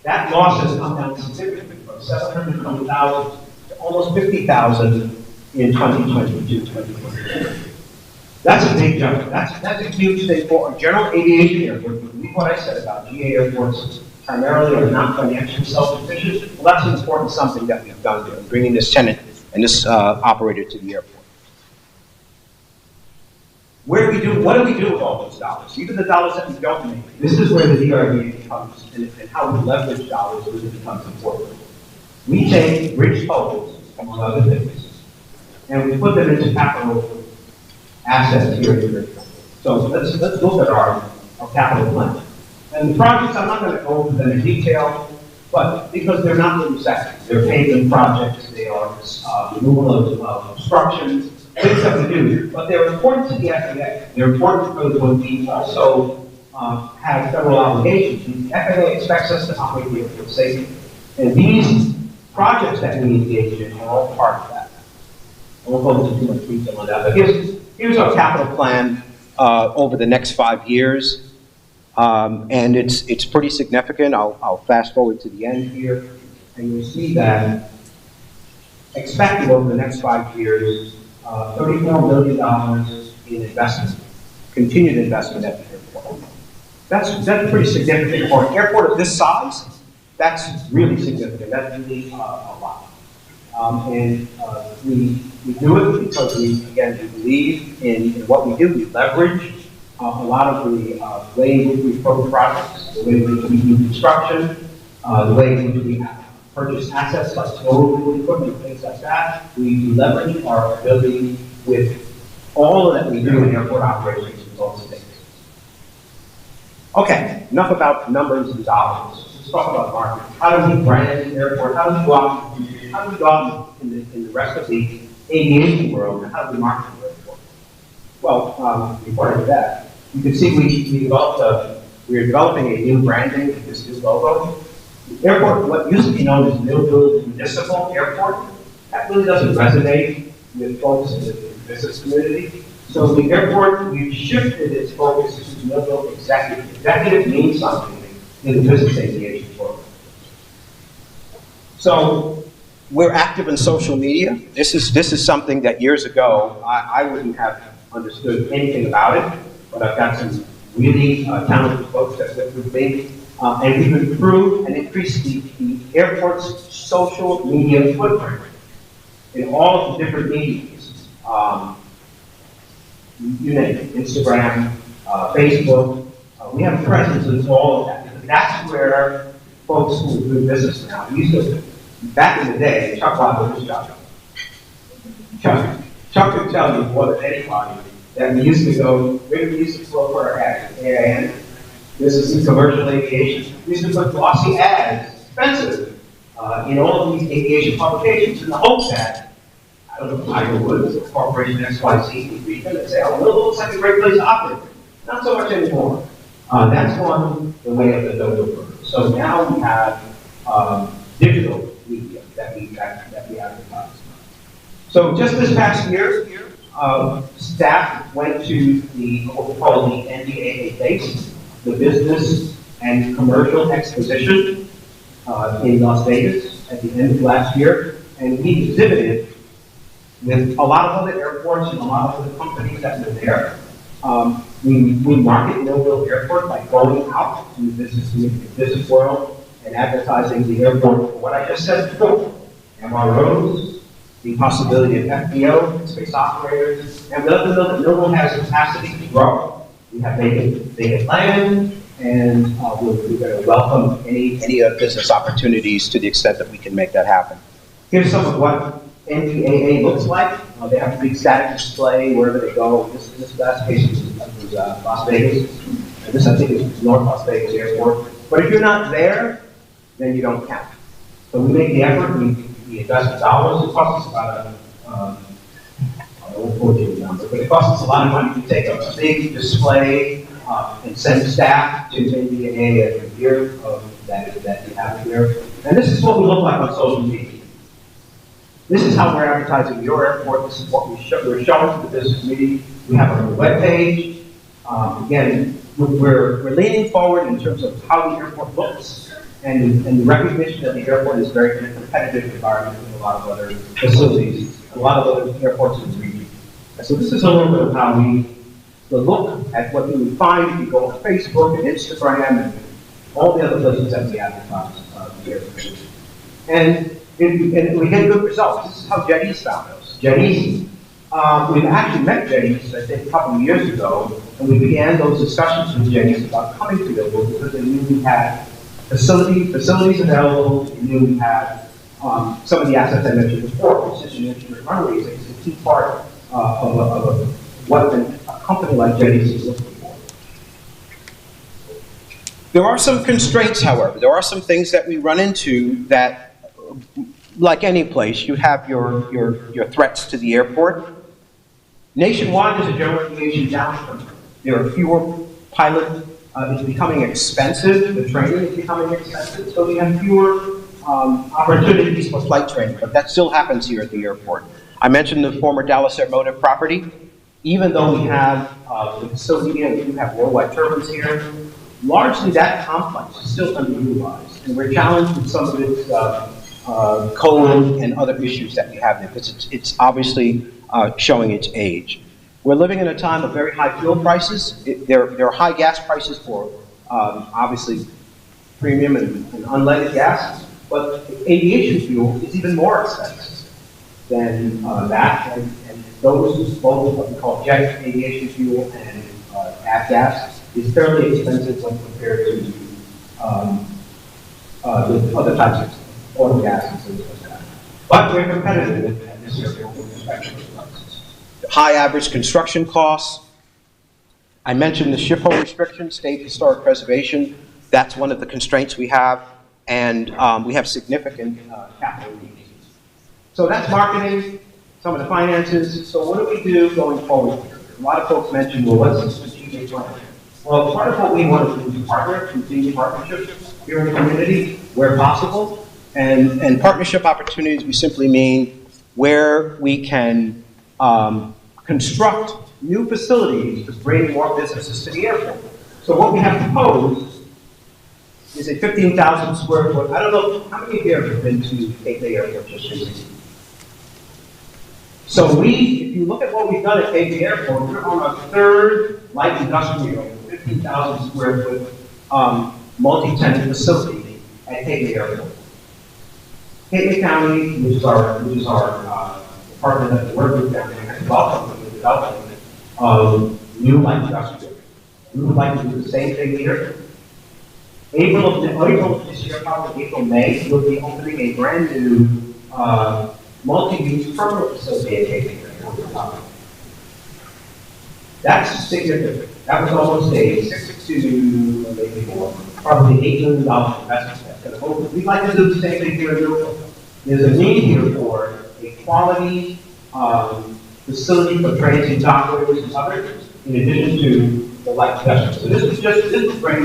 that loss has come down significantly from $720,000 to almost $50,000 in 2022, 2023. That's a big jump. That's a huge thing for a general aviation airport. Believe what I said about GA airports primarily are not financially self-sufficient. Well, that's an important something that we've done there, bringing this tenant and this operator to the airport. What do we do with all those dollars? Even the dollars that we don't make. This is where the DRDA comes and how we leverage dollars really becomes important. We take bridge tolls, among other things, and we put them into capital assets here in the airport. So let's look at our capital plan. And the projects, I'm not going to go over them in detail, But because they're not really sexy, they're pavement projects, they are removal of obstructions, things that we do, but they're important to the FAA. They're important because when we also have federal obligations, the FAA expects us to operate the airport safely. And these projects that we engage in are all part of that. I won't go into too much detail on that, but here's our capital plan over the next 5 years. And it's pretty significant. I'll fast forward to the end here, and you'll see that expected over the next 5 years, $34 million in investment, continued investment at the airport. That's pretty significant for an airport of this size. That's really significant. That's really a lot. And we do it because we believe in what we do. We leverage a lot of the way in which we approach projects, the way in which we do construction, the way in which we purchase assets like storage equipment, things like that. We leverage our ability with all that we do in airport operations with all states. Okay, enough about numbers and dollars. Let's talk about marketing. How do we brand the airport? How do we go out in the rest of the aviation world, and how do we market the airport? Well, before I do that, you can see we are developing a new branding with this new logo. The airport, what used to be known as Millville Municipal Airport, that really doesn't resonate with folks in the business community. So the airport, we've shifted its focus to Millville Executive. Executive means something in the business aviation world. So we're active in social media. This is something that years ago I wouldn't have understood anything about it, but I've got some really talented folks that work with me, and we've improved and increased the airport's social media footprint in all of the different mediums. You name it, Instagram, Facebook. We have a presence in all of that, because that's where folks who do business now. We used to, back in the day, Chuck Lodge, Chuck could tell you more than anybody that we used to go, where we used to go for our ads, and this is in commercial aviation. We used to put glossy ads, expensive, in all of these aviation publications in the hopes that, I don't know, Tiger Woods or Corporation XYZ would read them and say, oh, well, it looks like a great place to operate. Not so much anymore. That's gone the way of the dodo bird. So now we have digital media that we advertise. So just this past year, staff went to what we call the NDAA base, the Business and Commercial Exposition in Las Vegas at the end of last year, and we exhibited with a lot of other airports and a lot of other companies that were there. We market Millville Airport by going out to the business world and advertising the airport for what I just said before, MROs, the possibility of FBO, space operators, and we let them know that Millville has capacity to grow. We have vacant land, and we're going to welcome any business opportunities to the extent that we can make that happen. Here's some of what NDAA looks like. They have a big static display wherever they go. This last case was Las Vegas. And this, I think, is North Las Vegas Airport. But if you're not there, then you don't count. So we make the effort. We invest the dollars. It costs us about I won't quote you the number, but it costs us a lot of money to take a big display and send staff to NDAA every year that you have here. And this is what we look like on social media. This is how we're advertising your airport. This is what we're showing to the business community. We have our webpage. Again, we're leaning forward in terms of how the airport looks and the recognition that the airport is very in a competitive environment with a lot of other facilities, a lot of other airports in the region. And so this is a little bit of how we look at what you would find if you go on Facebook and Instagram and all the other places that we advertise the airport. And we get good results. This is how Jenny's found us. Jenny's, we've actually met Jenny's, I think, a couple of years ago, and we began those discussions with Jenny's about coming to Millville because they knew we had facilities available. We knew we had some of the assets I mentioned before. Precision instrument runways is a key part of what a company like Jenny's is looking for. There are some constraints, however. There are some things that we run into that, like any place, you have your threats to the airport. Nationwide is a general aviation downturn. There are fewer pilots. It's becoming expensive. The training is becoming expensive. So we have fewer opportunities for flight training. But that still happens here at the airport. I mentioned the former Dallas Airmotive property. Even though we have the facility here, we do have worldwide turbines here, largely that complex is still underutilized. And we're challenged with some of its code and other issues that we have there, because it's obviously showing its age. We're living in a time of very high fuel prices. There are high gas prices for obviously premium and unleaded gas, but aviation fuel is even more expensive than that. And those, both what we call jet aviation fuel and avgas, is fairly expensive when compared to with other types of oil and gas and things like that. But we're competitive at this area with respect to prices. High average construction costs. I mentioned the ship hole restriction, state historic preservation. That's one of the constraints we have, and we have significant capital needs. So that's marketing, some of the finances. So what do we do going forward here? A lot of folks mentioned, well, what's the strategic plan? Well, part of what we want to do is partner, continue partnerships here in the community where possible. And partnership opportunities, we simply mean where we can construct new facilities to bring more businesses to the airport. So what we have proposed is a 15,000 square foot, I don't know, how many of you have been to Cape Bay Airport just recently? So if you look at what we've done at Cape Bay Airport, we're on our third light industrial, 15,000 square foot multi-tenant facility at Cape Bay Airport. Cape Bay County, which is our department that we work with down there, has welcomed the development of new light industrial. We would like to do the same thing here. April of this year, probably April, May, we'll be opening a brand new multi-use terminal facility at Cape Bay Airport. That's significant. That was almost a $6 to maybe more, probably $8 million investment that's going to open. We'd like to do the same thing here in Millville. There's a need here for a quality facility for transit operators and others, in addition to the light industrial. So this will bring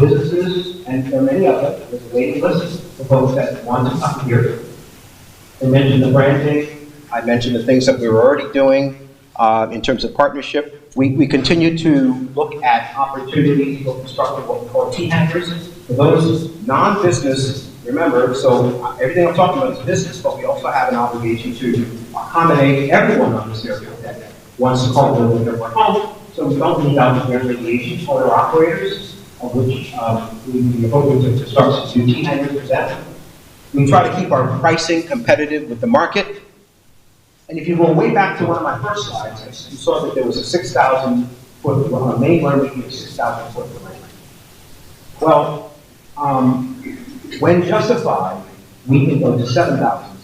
businesses, and there are many of them. There's a waiting list for folks that want to come here. I mentioned the branding. I mentioned the things that we were already doing in terms of partnership. We continue to look at opportunities for constructing what we call T-hangers. For those non-business, remember, so everything I'm talking about is business, but we also have an obligation to accommodate everyone on this airport that wants to call the airport home. So we don't need out the aviation owner operators, of which we are hoping to construct some new T-hangers for them. We try to keep our pricing competitive with the market. And if you go way back to one of my first slides, you saw that there was a 6,000 foot, on a main runway, 6,000 foot runway. Well, when justified, we can go to 7,000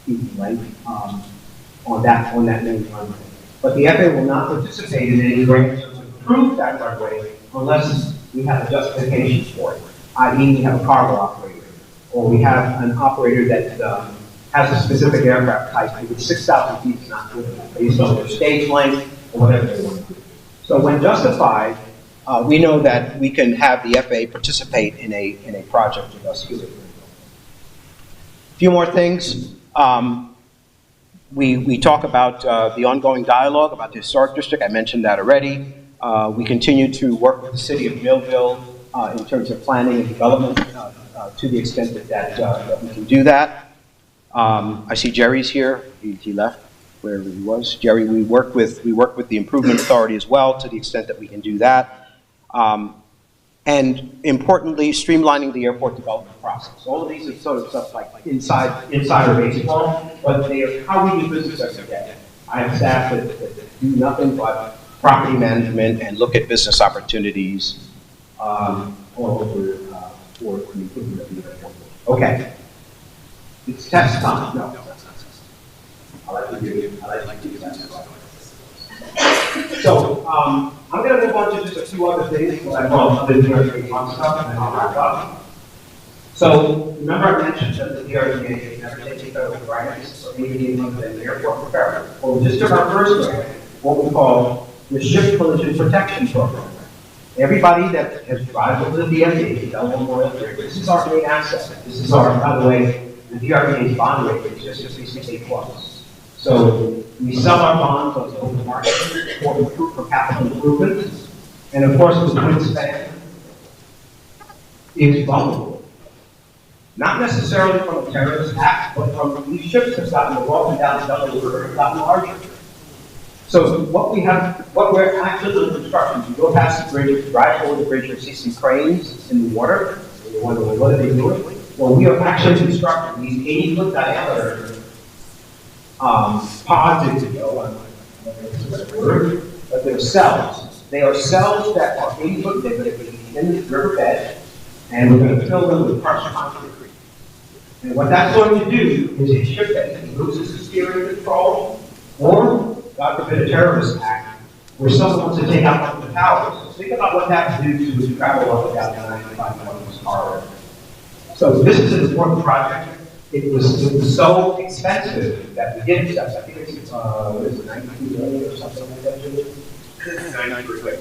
feet in length on that main runway. But the FAA will not participate in any grants to improve that runway unless we have a justification for it, i.e. we have a cargo operator, or we have an operator that has a specific aircraft type, which 6,000 feet is not good enough, based on their stage length or whatever they want to do. So when justified, we know that we can have the FAA participate in a project with us here. A few more things. We talk about the ongoing dialogue about the historic district. I mentioned that already. We continue to work with the city of Millville in terms of planning and development to the extent that we can do that. I see Jerry's here. He left wherever he was. Jerry, we work with the Improvement Authority as well to the extent that we can do that. And importantly, streamlining the airport development process. All of these are sort of stuff like insider baseball, but they are how we do business every day. I have staff that do nothing but property management and look at business opportunities all over for the improvement of the airport. Okay. It's test time. No. I like to do that. So, I'm going to move on to just a few other things, what I call other DRPA fun stuff, and then I'll wrap up. So, remember I mentioned that the DRPA has never taken federal grants or anything other than the airport repair. Well, we just took our first grant, what we call the Ship Collision Protection Program. Everybody that has driven over the DMV, Delaware, this is our main asset. This is our, by the way, the DRPA's bond rate is just 68 plus. So we sell our bonds on the open market for capital improvements. And of course, the twin span is vulnerable. Not necessarily from a terrorist act, but from these ships have gotten up and down the Delaware have gotten larger. So what we're actually in construction, you go past the bridge, drive over the bridge, you see some cranes in the water, and you wonder, what are they doing? Well, we are actually constructing these 80-foot diameter pods, if you know, but they're cells. They are cells that are 80-foot thick in the riverbed, and we're going to fill them with crushed concrete. And what that's going to do is a ship that loses the steering control, or God forbid, a terrorist act, where someone wants to take out one of the towers. Think about what that would do to travel up and down the 95 miles corridor. So this is an important project. It was so expensive that we did accept. I think it's what is it, $92 million or something like that.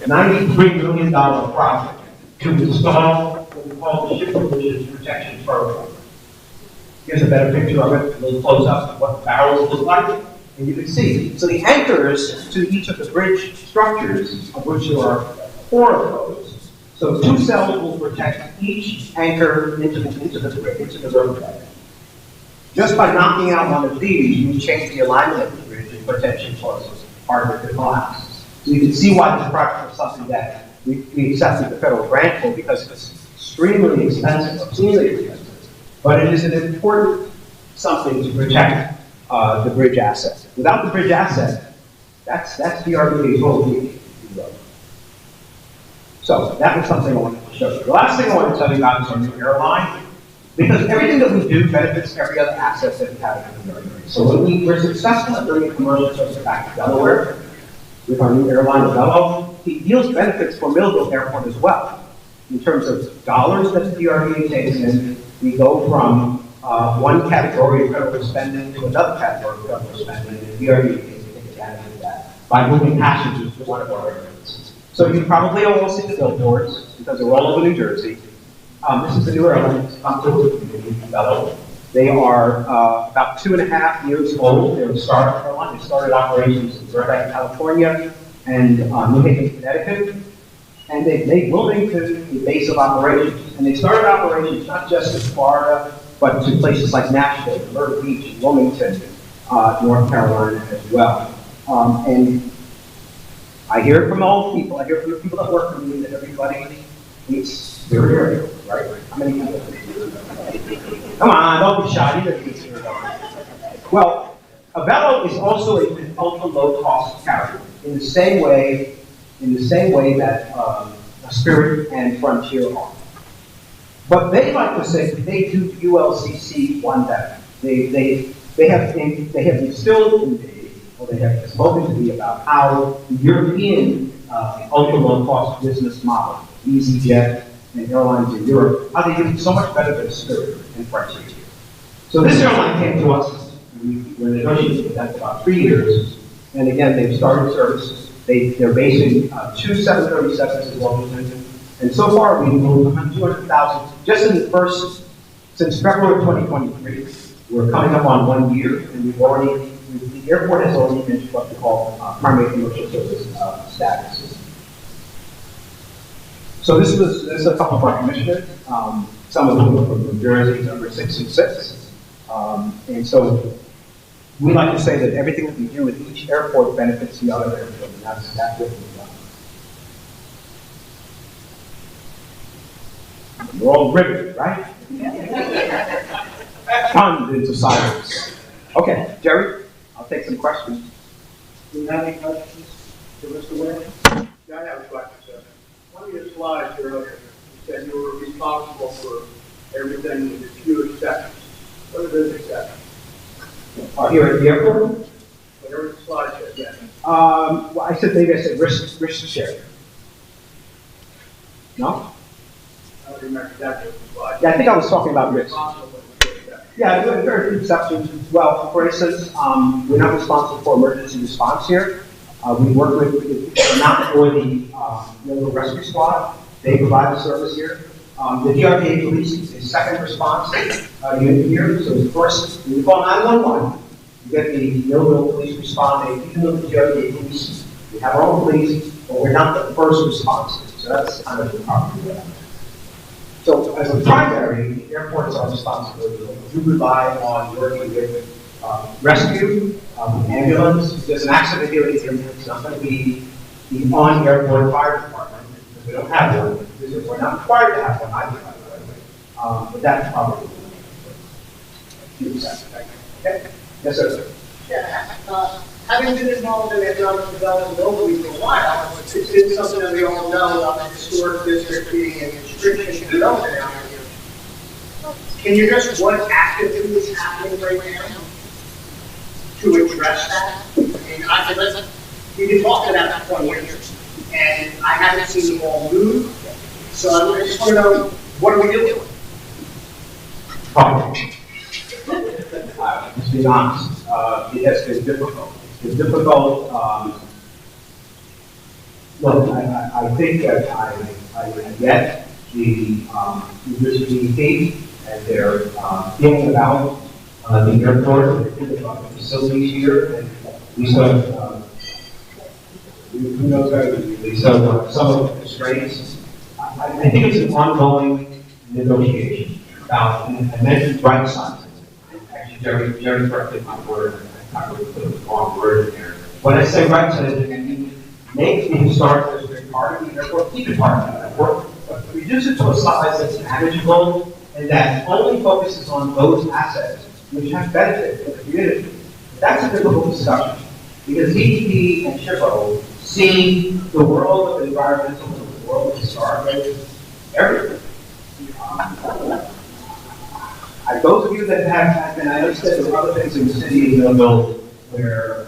$93 million project to install what we call the Ship Collision Protection Program. Here's a better picture of it, a little close up of what the barrels look like. And you can see, so the anchors to each of the bridge structures, of which there are 4 of those. So 2 cells will protect each anchor into the bridge, into the riverbed. Just by knocking out one of these, you change the alignment of the bridge and potentially causes part of it to collapse. So you can see why this project is something that we accepted the federal grant for, because it's extremely expensive, obscenely expensive. But it is an important something to protect the bridge asset. Without the bridge asset, that's the RDA's whole week. So that was something I wanted to show you. The last thing I want to tell you about is our new airline, because everything that we do benefits every other asset that we have in the airline. So when we were successful at bringing commercial service back to Delaware with our new airline of Bello, it yields benefits for Millville Airport as well. In terms of dollars that the RDA takes in, we go from one category of federal spending to another category of federal spending, and we are taking advantage of that by moving passengers to one of our airlines. So you probably all see the billboards, because they're all over New Jersey. This is the new airline. It's come to the community, Bello. They are about 2.5 years old. They're a startup airline. They started operations in Burbank, California, and New Haven, Connecticut. And they've made Wilmington the base of operations. And they started operations not just in Florida, but to places like Nashville, Myrtle Beach, Wilmington, North Carolina as well. And I hear it from all the people. I hear it from the people that work for me that everybody hates their area, right? How many people? Come on, don't be shy. You know you can Well, Avello is also an ultra low cost carrier in the same way that Spirit and Frontier are. But they like to say that they do ULCC one better. They have instilled in me, or they have spoken to me about how the European ultra low cost business model, EasyJet and airlines in Europe, how they do so much better than Spirit and Frontier. So this airline came to us, we were negotiating with them for about 3 years, and again, they've started service. They're basing 2 737s in Wilmington, and so far we've moved 200,000 just in the first, since February 2023. We're coming up on 1 year, and the airport has already reached what we call primary commercial service status. So this is a couple of our commissioners, some of them are from New Jersey, number 6 and 6. And so we like to say that everything that we do with each airport benefits the other airport, and that's what we've done. We're all riveted, right? Tons into silence. Okay, Jerry, I'll take some questions. Do you have any questions for Mr. Williams? Yeah, I have a question, sir. One of your slides earlier, you said you were responsible for everything with a few exceptions. What are those exceptions? Here at the airport? Whatever the slideshow, yeah. Well, I said, maybe I said risk share. No? I don't remember exactly what the slide. Yeah, I think I was talking about risk. Yeah, there are exceptions as well. For instance, we're not responsible for emergency response here. We work with, not for the Millville Rescue Squad. They provide the service here. The DRPA police is second response unit here. So first, when you call 911, you get the Millville police responding, even though the DRPA police, we have our own police, but we're not the first responders. So that's kind of the problem with that. So as a primary, the airport is our responsibility. We rely on working with rescue, ambulance. If there's an accident here, it's not going to be the on-airport fire department, because we don't have one. Because we're not required to have one either, by the way. But that's probably okay. Yes, sir. Yeah, having been involved in economic development locally for a while, it's been something that we all know about the historic district being a restriction development out here. Can you address what activity is happening right now to address that? I mean, we've been talking about that for 20 years, and I haven't seen the ball move. So I just want to know, what are we doing? Just being honest, it has been difficult. It's been difficult. Look, I think that I get the USDP and their feeling about the airport, they think about the facilities here, and we sort of, who knows better than you, Lisa, some of the constraints. I think it's an ongoing negotiation about, and I mentioned right sizing. Actually, Jerry corrected my word. I probably put the wrong word in there. When I say right sizing, I mean make the historic district part of the airport, keep it part of the airport, but reduce it to a size that's manageable and that only focuses on those assets which have benefit for the community. That's a difficult discussion because DEP and SHPO see the world of environmental and the world of historic everything. Those of you that have, and I understand there are other things in the city of Millville where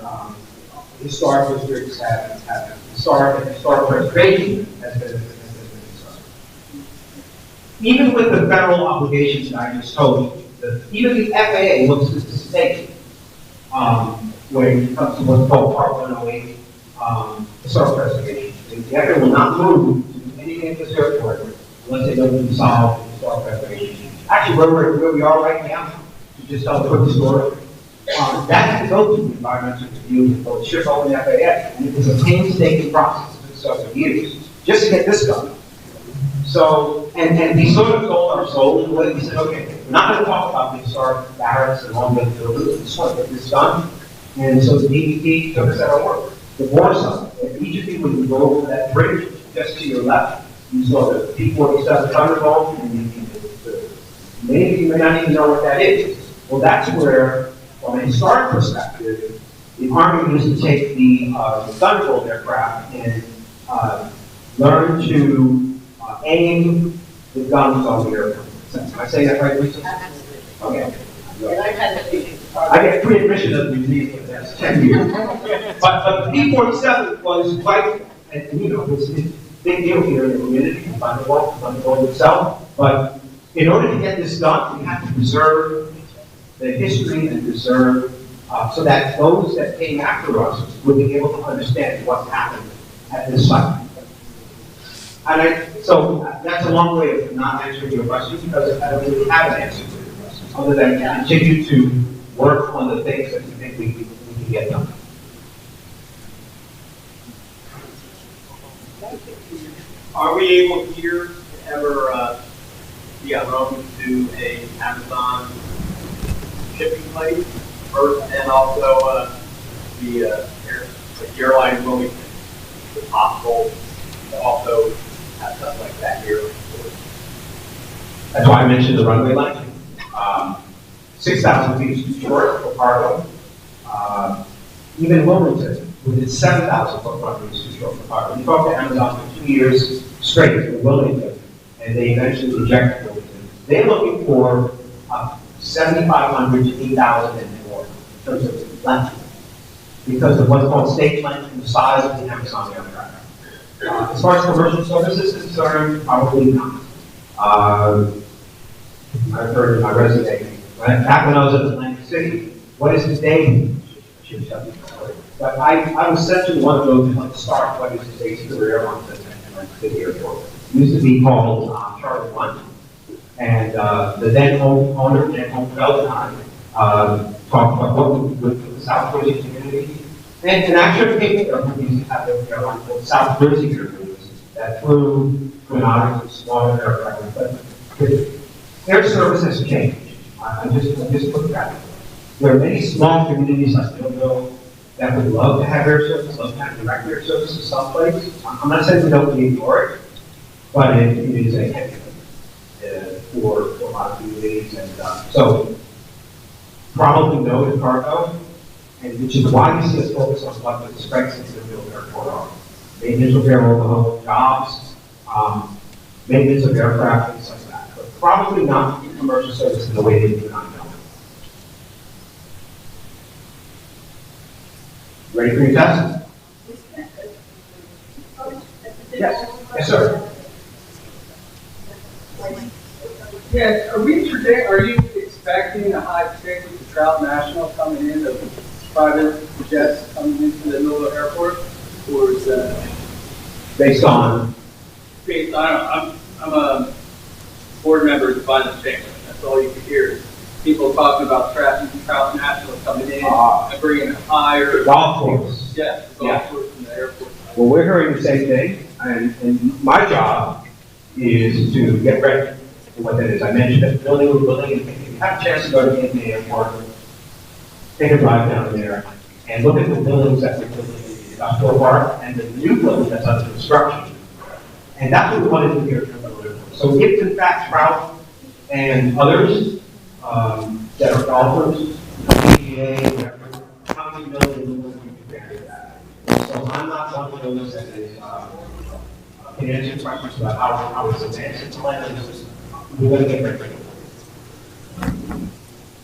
historic districts have historic preservation has been a concern. Even with the federal obligations that I just told you, even the FAA looks at the state when it comes to what's called Part 108 historic preservation. The FAA will not move to anything at this airport unless they don't resolve historic preservation. Actually, where we are right now, to just tell a quick story, that had to go through the environmental review with both SHPO and the FAA, and it was a painstaking process for several years just to get this done. So, and we sort of told our soul in a way, we said, okay, we're not going to talk about the historic barracks and all the buildings, we just want to get this done. And so the DEP took us at our word. The war zone, if each of you would go over that bridge just to your left, you saw the P-47 Thunderbolt, and many of you may not even know what that is. Well, that's where, from a historic perspective, the Army used to take the Thunderbolt aircraft and learn to aim the guns on the airplane. Am I saying that right, Lisa? Okay. I get free admission to the museum for the next 10 years. But the P-47 was quite, and you know, it's a big deal here in the community, Thunderbolt itself, but in order to get this done, we have to preserve the history and preserve so that those that came after us would be able to understand what happened at this site. And so that's a long way of not answering your question because I don't really have an answer to your question other than continue to work on the things that we think we can get done. Are we able here to ever be allowed to do a Amazon shipping place first, and also the airline moving? Is it possible to also have stuff like that here? That's why I mentioned the runway line. 6,000 feet is too short for cargo. Even Wilmington, with its 7,000 foot runway, is too short for cargo. We talked to Amazon for 2 years straight in Wilmington, and they eventually rejected Wilmington. They're looking for 7,500 to 8,000 and more in terms of length. because of what's called stage length and the size of the tanks on the aircraft. As far as commercial services is concerned, probably not. I've heard in my resume, back when I was in Atlantic City, what is today? But I was sent to one of those to start what is today's career on the Atlantic City Airport. It used to be called Charter 1. And the then owner, Dan Holmfeld, and I talked about what we would with the South Jersey community. And actually, we used to have an airline called South Jersey Airways that flew Twin Otters and smaller aircraft. But air service has changed. I just looked at it. There are many small communities like Millville that would love to have air service, love to have direct air service to some place. I'm not saying we don't ignore it, but it is a heavy for a lot of communities. And so, probably no to cargo, and which is why you see us focus on what the strengths of the Millville Airport are. Maintenance, repair, overhaul, jobs, maintenance of aircraft, things like that. But probably not commercial service in the way they do it on Millville. Ready for your test? Yes. Yes, sir. Yeah, are you expecting a high tick with the Trout National coming in, of private jets coming into the Millville Airport? Or is that Based on? I'm a board member of the Finance Chamber. That's all you can hear is people talking about Trout National coming in and bringing a higher Golf course. Yes, the golf course in the airport. Well, we're hearing the same thing, and my job is to get ready for what that is. I mentioned that building we're building, if you have a chance to go to the airport, take a drive down there and look at the buildings that we're building in the industrial park and the new building that's under construction. And that's what we want to do here. So if in fact Trout and others that are golfers, PGA, whatever, how many million would we compare to that? So I'm not one of those that is can answer questions about how it's advanced plan is. We're going to get ready.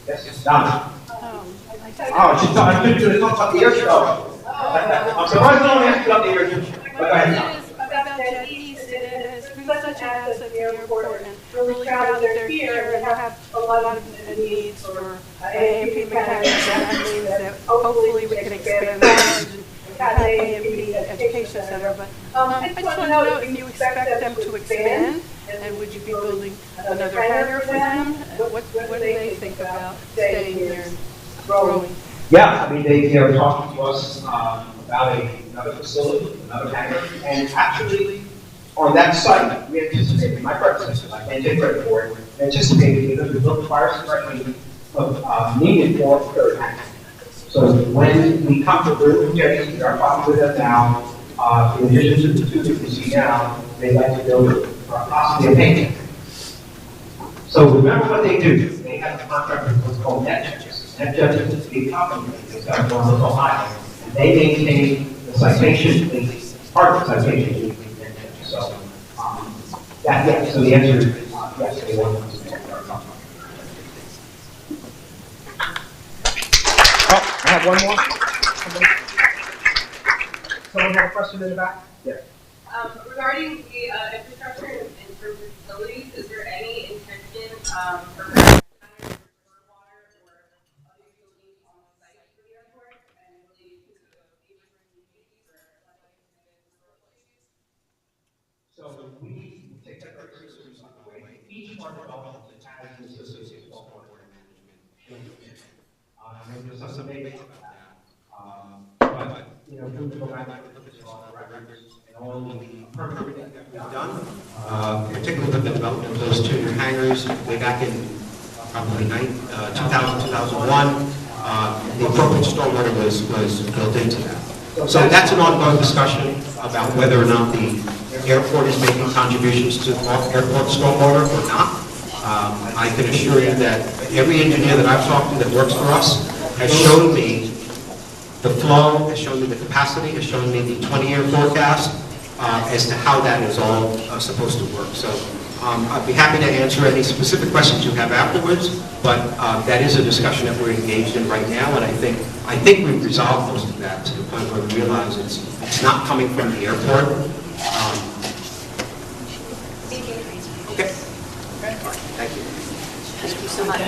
Yes, Donna. Oh, she's talking. I'm going to talk about the air show. I'm surprised no one asked about the air show. Go ahead. About Jet East, it has been such an asset to the airport, and really proud that they're here and have a lot of needs for AMP mechanics. That means that hopefully we can expand that and have AMP Education Center. But I just want to know if you expect them to expand, and would you be building another hangar for them? What do they think about staying here and growing? Yeah, I mean, they are talking to us about another facility, another hangar, and actually, on that site, we anticipated, my predecessors, I can't take credit for it, anticipated because we built fire suppression needed for a third hangar. So when we come to the Jet East, we are talking with them now, in addition to the two that we see now, they'd like to build possibly a paint. So remember what they do. They have a contract with what's called NetJets. NetJets is a big company. It's got one in Ohio. And they maintain the citation fleet, part of the citation fleet. So, so the answer is yes, they want to expand our company. Oh, I have one more. Someone have a question in the back? Yeah. Regarding the infrastructure and improved facilities, is there any intention for water or other utilities on the site for the airport and related to the neighboring communities or So we take that very seriously, by the way. Each part of development has an associated water management. Maybe there's some maybe about that. But, you know, we go back and look at all the records and all the permitting that we've done. Particularly with the development of those two new hangars way back in probably 2000, 2001. The appropriate stormwater was built into that. So that's an ongoing discussion about whether or not the airport is making contributions to airport stormwater or not. I can assure you that every engineer that I've talked to that works for us has shown me the flow, has shown me the capacity, has shown me the 20-year forecast as to how that is all supposed to work. So I'd be happy to answer any specific questions you have afterwards, but that is a discussion that we're engaged in right now, and I think we've resolved most of that to the point where we realize it's not coming from the airport. Okay. Thank you. Thank you so much.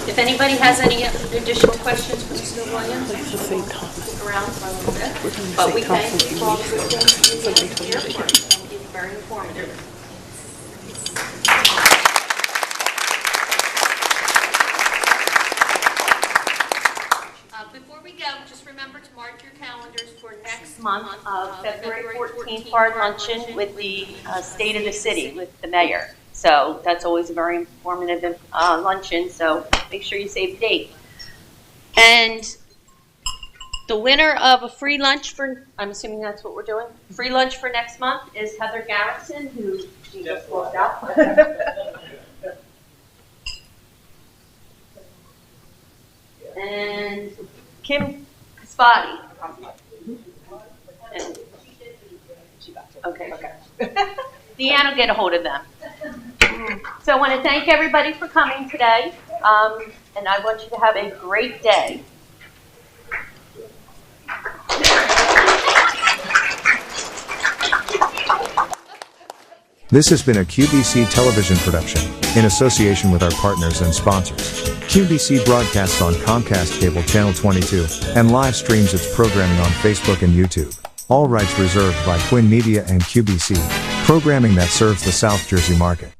If anybody has any additional questions for Mr. Williams, stick around for a little bit. But we thank you for all the good things you did at the airport. It was very informative. Before we go, just remember to mark your calendars for next month, February 14th, for our luncheon with the State of the City, with the mayor. So that's always a very informative luncheon, so make sure you save the date. And the winner of a free lunch for, I'm assuming that's what we're doing, free lunch for next month is Heather Garrison, who she just walked out. And Kim Kaspati. Okay. Deanne will get a hold of them. So I want to thank everybody for coming today, and I want you to have a great day. This has been a QBC television production, in association with our partners and sponsors. QBC broadcasts on Comcast Cable Channel 22, and live streams its programming on Facebook and YouTube. All rights reserved by Quinn Media and QBC, programming that serves the South Jersey market.